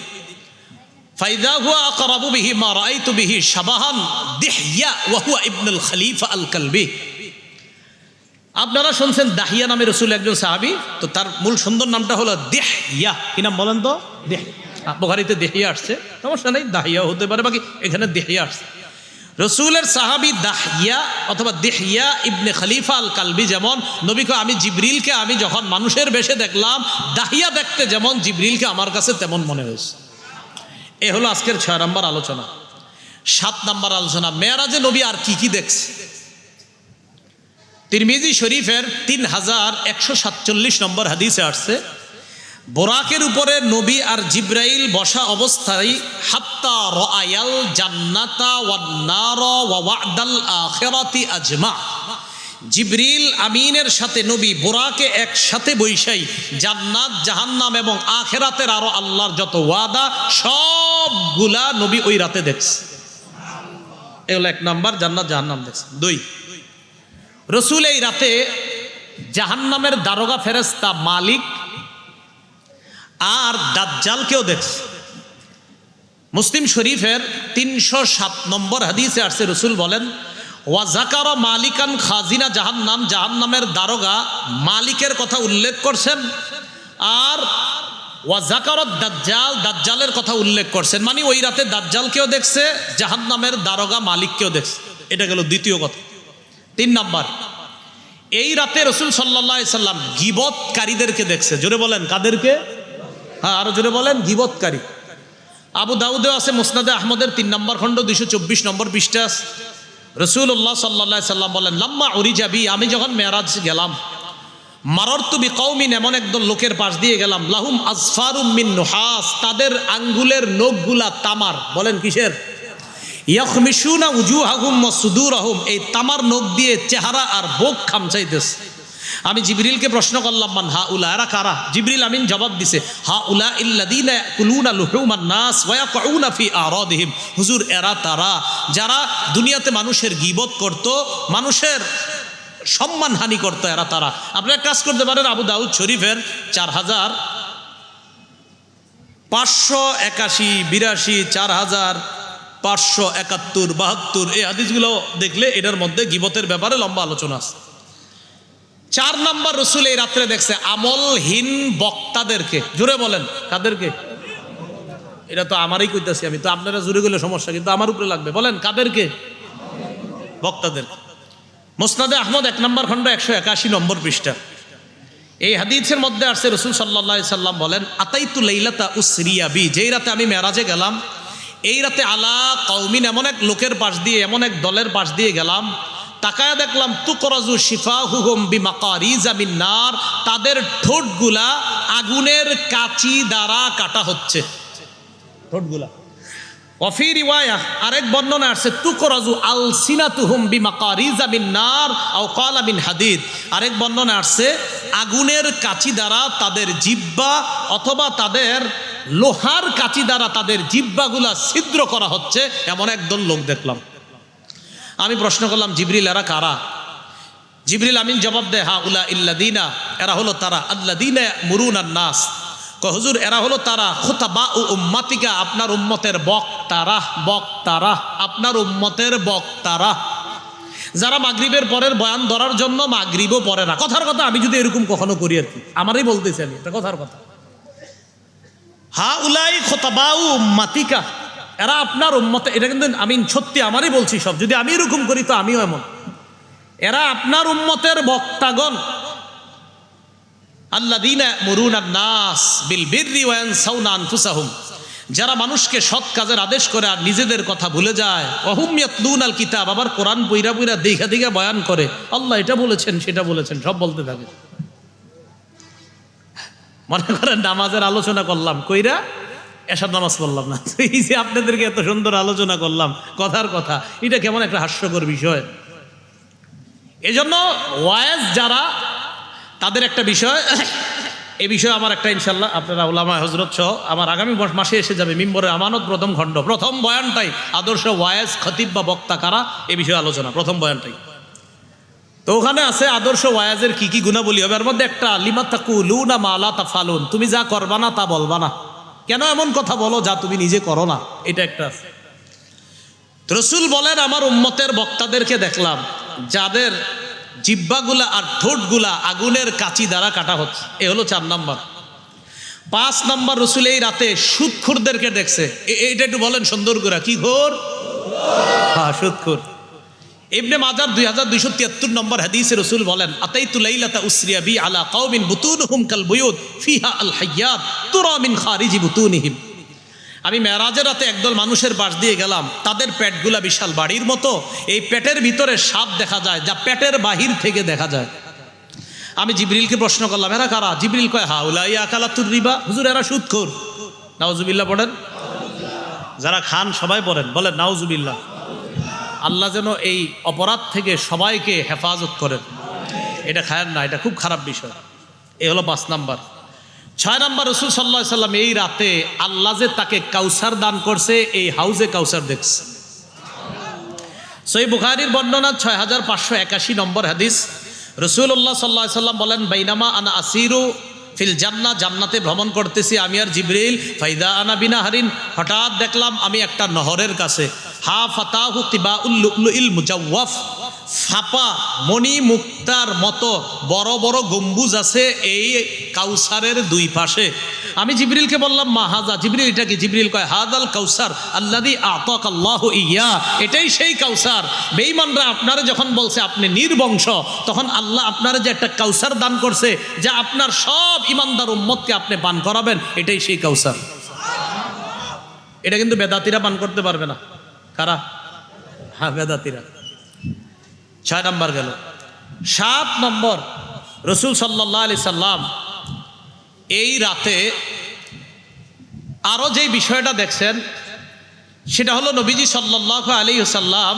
ফাইদা হুয়া আকরাবু বিহি মা রাআইতু বিহি শাবাহান দিহইয়া ওয়া হুয়া ইবনুল খলিফা আল কালবি। আপনারা শুনছেন দাহিয়া নামে রসুল একজন সাহাবী, তো তার মূল সুন্দর নামটা হলো দিহইয়া। কি নাম বলেন তো? বুখারীতে দিহইয়া আসছে, সমস্যা নেই, দাহিয়া হতে পারে, বাকি এখানে দিহইয়া আসছে। রসুলের সাহাবী দাহিয়া অথবা দিহইয়া ইবনে খলিফা আল কালবি যেমন, নবীকে আমি জিবরিলকে আমি যখন মানুষের বেশে দেখলাম, দাহিয়া দেখতে যেমন, জিবরিলকে আমার কাছে তেমন মনে হয়েছে। এ হলো আজকের 6 নম্বর আলোচনা। 7 নম্বর আলোচনা, মেরাজে নবী আর কি কি দেখছে। তিরমিজি শরীফের 3147 নম্বর হাদিসে আসছে, বোরাকের উপরে নবী আর জিব্রাইল বসা অবস্থায় হাত্তা রাআয়াল জান্নাতা ওয়ান নার ওয়া ওয়া'দাল আখিরাতি আজমা, জিবরিল আমিনের সাথে নবী বোরাকে একসাথে বৈশাই জান্নাত জাহান্নাম এবং আখিরাতের আরো আল্লাহর যত ওয়াদা সবগুলা নবী ওই রাতে দেখছে। এগুলো 1 নাম্বার, জান্নাত জাহান্নাম দেখছে। 2, রসুল এই রাতে জাহান্নামের দারোগা ফেরেশতা মালিক আর দাজ্জালকেও দেখছে। মুসলিম শরীফের 307 নম্বর হাদিসে আসছে, রসুল বলেন ওয়া যাকারা মালিকান খাজিনা জাহান্নাম, জাহান্নামের দারোগা মালিকের কথা উল্লেখ করছেন, আর ওয়া যাকারাত দাজ্জাল, দাজ্জালের কথা উল্লেখ করছেন, মানে ওই রাতে দাজ্জালকেও দেখছে, জাহান্নামের দারোগা মালিককেও দেখছে। এটা গেল দ্বিতীয় কথা। 3 নাম্বার, এই রাতে রসুল সাল্লাল্লাহু আলাইহি সাল্লাম গীবতকারীদেরকে দেখছে। জোরে বলেন, কাদেরকে? হ্যাঁ, আরো জোরে বলেন, গীবতকারী। আবু দাউদে আছে, মুসনাদে আহমদের 3 নম্বর খণ্ড 224 নম্বর পৃষ্ঠা। রাসূলুল্লাহ সাল্লাল্লাহু আলাইহি সাল্লাম বলেন, লাম্মা উরিজা বি, আমি যখন মেরাজ গেলাম, মাররতু বিকৌমিন, এমন একদল লোকের পাশ দিয়ে গেলাম, লাহুম আজফারুম মিন নুহাস, তাদের আঙ্গুলের নখগুলা তামার। বলেন কিসের? ইয়াখমিশুনা উজুহাহুম ওয়া সুদুরহুম, এই তামার নখ দিয়ে চেহারা আর বুক খামচাইতেছে। আমি জিবরিলকে প্রশ্ন করলাম, মান হাউলা, এরা কারা? জিবরিল আমিন জবাব দিছে, হাউলা ইল্লাযীনা ইয়াকুলুনা লুহুমান নাস ওয়া ইয়াকুউনা ফি আরাদিহিম, হুজুর এরা তারা যারা দুনিয়াতে মানুষের গীবত করত, মানুষের সম্মানহানি করত, এরা তারা। আপনারা কাজ করতে পারেন আবু দাউদ শরীফের 4581, 82, 4571, 72 এই হাদিসগুলো দেখলে এটার মধ্যে গীবতের ব্যাপারে লম্বা আলোচনা আছে। 4 নাম্বার, রসুল এই রাত্রে দেখছে আমলহীন বক্তাদেরকে। জোরে বলেন, কাদেরকে? এটা তো আমারই কইতাছি আমি, তো আপনারা জোরে গেলে সমস্যা, কিন্তু আমার উপরে লাগবে। বলেন কাদেরকে? বক্তাদের। মুসনাদে আহমদ 1 নম্বর খণ্ড 181 নম্বর পৃষ্ঠা। এই হাদিসের মধ্যে আসছে, রসুল সাল্লাল্লাহু আলাইহি সাল্লাম বলেন, আতাইতু লাইলাতা উসরিয়া বি, যেই রাতে আমি মেরাজে গেলাম, এই রাতে আলা কওমিন, এমন এক লোকের পাশ দিয়ে, এমন এক দলের পাশ দিয়ে গেলাম, তাকায়া দেখলাম তুকরাজু শিফাহুহুম বিমাকারিজা মিন নার, তাদের ঠোঁটগুলা আগুনের কাঁচি দ্বারা কাটা হচ্ছে, ঠোঁটগুলা। ওয়াফি রিওয়ায়া, আরেক বর্ণনা আসছে তুকরাজু আলসিনাতুহুম বিমাকারিজা মিন নার আও ক্বালা মিন হাদিদ, আরেক বর্ণনা আসছে আগুনের কাঁচি দ্বারা তাদের জিহ্বা অথবা তাদের লোহার কাঁচি দ্বারা তাদের জিহ্বাগুলা ছিদ্র করা হচ্ছে, এমন একদল লোক দেখলাম। আমি প্রশ্ন করলাম, জিবরিল এরা কারা? জিবরিল আমিন জবাব দেয়, হাউলা ইল্লাযীনা, এরা হলো তারা, আল্লাযীনা ইয়ামুরুনান নাস, কয় হুজুর এরা হলো তারা খুতাবা ও উম্মাতিকা, আপনার উম্মতের বক্তারা, বক্তারা, আপনার উম্মতের বক্তারা। যারা মাগরিবের পরের বয়ান ধরার জন্য মাগরিবও পড়ে না। কথার কথা, আমি যদি এরকম কখনো করি আর কি, আমারই বলতেছি আমি, এটা কথার কথা। হা উলাই খোতাবাউ মাতিকা, এরা আপনার উম্মতে, এটা কিন্তু আমি সত্যি আমারই বলছি সব, যদি আমি এরকম করি তো আমিও এমন। এরা আপনার উম্মতের বক্তাগণ, আল্লাযীনা ইয়ামুরুনা নাস বিল বিররি ওয়া ইয়ানসাউনা আনফুসাহুম, যারা মানুষকে সৎ কাজের আদেশ করে আর নিজেদের কথা ভুলে যায়। ওয়াহুম ইয়াতলুনাল কিতাব, আবার কোরআন পইরা পইরা দেখা দেখা বয়ান করে, আল্লাহ এটা বলেছেন সেটা বলেছেন সব বলতে থাকে। মনে করেন নামাজের আলোচনা করলাম, কইরা এসব নামাজ পড়লাম না। এই যে আপনাদেরকে এত সুন্দর আলোচনা করলাম কথার কথা, এটা কেমন একটা হাস্যকর বিষয়। এজন্য ওয়াজ যারা, তাদের একটা বিষয়, এই বিষয়ে আমার একটা ইনশাল্লাহ আপনারা উলামা হযরত সহ আমার আগামী মাসে এসে যাবে মিম্বরের আমানত প্রথম খণ্ড, প্রথম বয়ানটাই আদর্শ ওয়াজ খতিব বা বক্তা কারা, এই বিষয়ে আলোচনা, প্রথম বয়ানটাই। তো ওখানে আছে আদর্শ ওয়াজের কি কি গুণাবলী হবে। এর মধ্যে একটা, লিমা তাকুলুনা মা লা তাফালুন, তুমি যা করবা না তা বলবা না, কেন এমন কথা বলো যা তুমি নিজে করো না, এটা একটা আছে। রাসূল বলেন, আমার উম্মতের বক্তাদেরকে দেখলাম যাদের জিহ্বাগুলা আর ঠোঁটগুলা আগুনের কাঁচি দ্বারা কাটা হচ্ছে। এ হলো 4 নম্বর। 5 নম্বর, রাসূল এই রাতে সুদখোরদেরকে দেখছে। এটা একটু বলেন সুন্দর করে, কি ঘোর? হ্যাঁ, সুদখোর। ইবনে মাজাহ 2273 নম্বর হাদিসে রাসূল বলেন, আতাইতু লাইলাতা উসরিয়া বি আলা কওমিন বুতুনহুম কাল বুয়ুত ফিহা আল হাইয়াত তুরা মিন খারিজি বুতুনিহিম। আমি মেরাজের রাতে একদল মানুষের পাশ দিয়ে গেলাম, তাদের পেটগুলা বিশাল বাড়ির মতো, এই পেটের ভিতরে সাপ দেখা যায় যা পেটের বাহির থেকে দেখা যায়। আমি জিবরিলকে প্রশ্ন করলাম, এরা কারা? জিবরিল কয়, হাউলাই আকালাতুর রিবা, হুজুর এরা সুদখোর। নাউজুবিল্লাহ পড়েন। যারা খান সবাই পড়েন, বলেন নাউজুবিল্লাহ। আল্লাহ যেন এই অপরাধ থেকে সবাইকে হেফাজত করেন। এটা খায়েন না, এটা খুব খারাপ বিষয়। এ হলো 5 নাম্বার। 6 নাম্বার, রাসূল সাল্লাল্লাহু আলাইহি সাল্লাম এই রাতে আল্লাহ যে তাকে কাউসার দান করছে, এই হাউজে কাউসার দেখছে। সহিহ বুখারীর বর্ণনা 6581 নম্বর হাদিস, রাসূলুল্লাহ সাল্লাল্লাহু আলাইহি সাল্লাম বলেন, বাইনামা আনা আসিরু ফিল জান্নাহ, জান্নাতে ভ্রমণ করতেছি আমি আর জিবরিল, ফাইদা আনা বিনাহারিন, হঠাৎ দেখলাম আমি একটা নহরের কাছে, হা ফাতাহু তিবাউল লুলুইল মুজাওয়াফ, ফাপা মণি মুক্তার মতো বড় বড় গম্বুজ আছে এই কাউসারের 2 পাশে। আমি জিবরিলকে বললাম, মা হাজা, জিবরিল এটা কি? জিবরিল কয়, হাদাল কাউসার আল্লাযী আতাকাল্লাহু ইয়া, এটাই সেই কাউসার। বেঈমানরা আপনারে যখন বলছে আপনি নির্বংশ, তখন আল্লাহ আপনারে যে একটা কাউসার দান করছে, যা আপনার সব ইমানদার উম্মতকে আপনি পান করাবেন, এটাই সেই কাউসার। এটা কিন্তু বেদাতিরা পান করতে পারবে না। কারা? হ্যাঁ, বেদাতিরা। 6 নম্বর গেল। 7 নম্বর, রাসূল সাল্লাল্লাহু আলাইহি সাল্লাম এই রাতে আরো যে বিষয়টা দেখছেন সেটা হলো, নবীজি সাল্লাল্লাহু আলাইহি সাল্লাম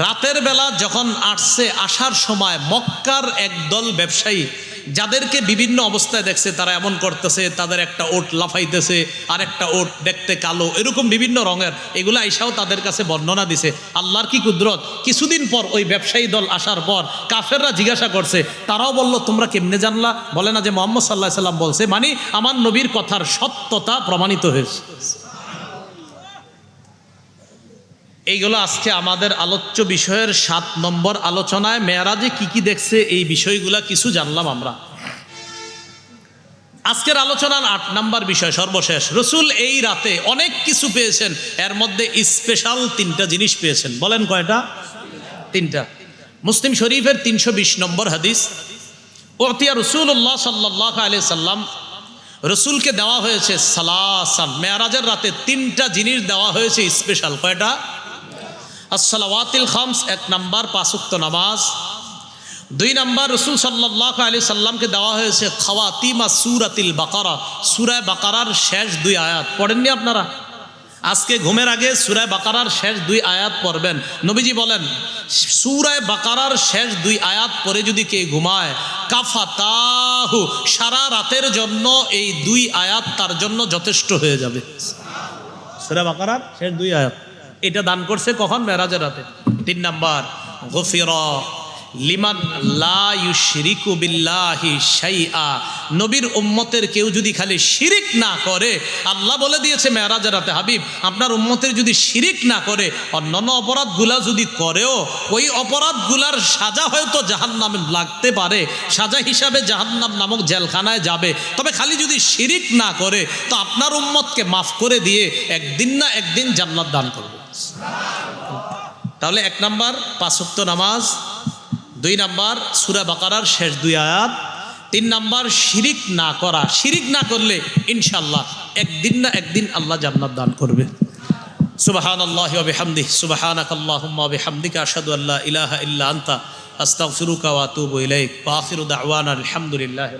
রাতের বেলা যখন আসছে, আসার সময় মক্কার একদল ব্যবসায়ী যাদেরকে বিভিন্ন অবস্থায় দেখছে, তারা এমন করতেছে, তাদের একটা ওট লাফাইতেছে, আর একটা ওট দেখতে কালো, এরকম বিভিন্ন রঙের, এগুলো আইসাও তাদের কাছে বর্ণনা দিছে। আল্লাহর কি কুদরত, কিছুদিন পর ওই ব্যবসায়ী দল আসার পর কাফেররা জিজ্ঞাসা করছে, তারাও বলল, তোমরা কেমনে জানলা? বলে না যে মুহাম্মদ সাল্লাল্লাহু আলাইহি সাল্লাম বলছে, মানে আমার নবীর কথার সত্যতা প্রমাণিত হয়েছে। এইগুলো আজকে আমাদের আলোচ্য বিষয়ের 7 নম্বর আলোচনায়। মেরাজে কি কি দেখছে এই বিষয়গুলা কিছু জানলাম আমরা। আজকের আলোচনার 8 নম্বর বিষয়, সর্বশেষ। রাসূল এই রাতে অনেক কিছু পেয়েছেন, এর মধ্যে স্পেশাল 3টা জিনিস পেয়েছেন। বলেন কয়টা? 3টা। মুসলিম শরীফের 320 নম্বর হাদিস, উতিয়া রাসূলুল্লাহ সাল্লাল্লাহু আলাইহি সাল্লাম, রাসূলকে দেওয়া হয়েছে সালাসান, মেরাজের রাতে 3টা জিনিস দেওয়া হয়েছে স্পেশাল। কয়টা? আসসালাওয়াতিল খামস, 1 নাম্বার 5 ওয়াক্ত নামাজ। 2 নাম্বার, রাসূল সাল্লাল্লাহু আলাইহি সাল্লামকে দেওয়া হয়েছে খাওয়াতিমা সূরাতিল বাকারা, সূরা বাকারার শেষ 2 আয়াত। পড়েননি আপনারা? আজকে ঘুমের আগে সূরা বাকারার শেষ 2 আয়াত পড়বেন। নবীজি বলেন, সূরা বাকারার শেষ 2 আয়াত পড়ে যদি কে ঘুমায়, কাফাতাহু, সারা রাতের জন্য এই 2 আয়াত তার জন্য যথেষ্ট হয়ে যাবে। সূরা বাকারার শেষ 2 আয়াত, এটা দান করছে কখন? মেরাজের রাতে। 3 নাম্বার, গফিরা লিমান লা ইউশরিকু বিল্লাহি শাইআ, নবীর উম্মতের কেউ যদি খালি শিরিক না করে, আল্লাহ বলে দিয়েছে মেরাজের রাতে, হাবিব আপনার উম্মতের যদি শিরিক না করে, অন্যান্য অপরাধগুলা যদি করেও, ওই অপরাধগুলার সাজা হয়তো জাহান্নামে লাগতে পারে, সাজা হিসাবে জাহান্নাম নামক জেলখানায় যাবে, তবে খালি যদি শিরিক না করে তো আপনার উম্মতকে মাফ করে দিয়ে একদিন না একদিন জান্নাত দান করবে। তাহলে 1 নাম্বার 5 ওয়াক্ত নামাজ, 2 নাম্বার সূরা বাকারার শেষ 2 আয়াত, 3 নাম্বার শিরিক না করা। শিরিক না করলে ইনশাআল্লাহ একদিন না একদিন আল্লাহ জান্নাত দান করবে। সুবহানাল্লাহি ওয়া বিহামদিহি, সুবহানাকাল্লাহুম্মা ওয়া বিহামদিকা, আশহাদু আল্লা ইলাহা ইল্লা আনতা, আস্তাগফিরুকা ওয়া আতুবু ইলাইক, ওয়া আখিরু দাওয়ানা আলহামদুলিল্লাহি।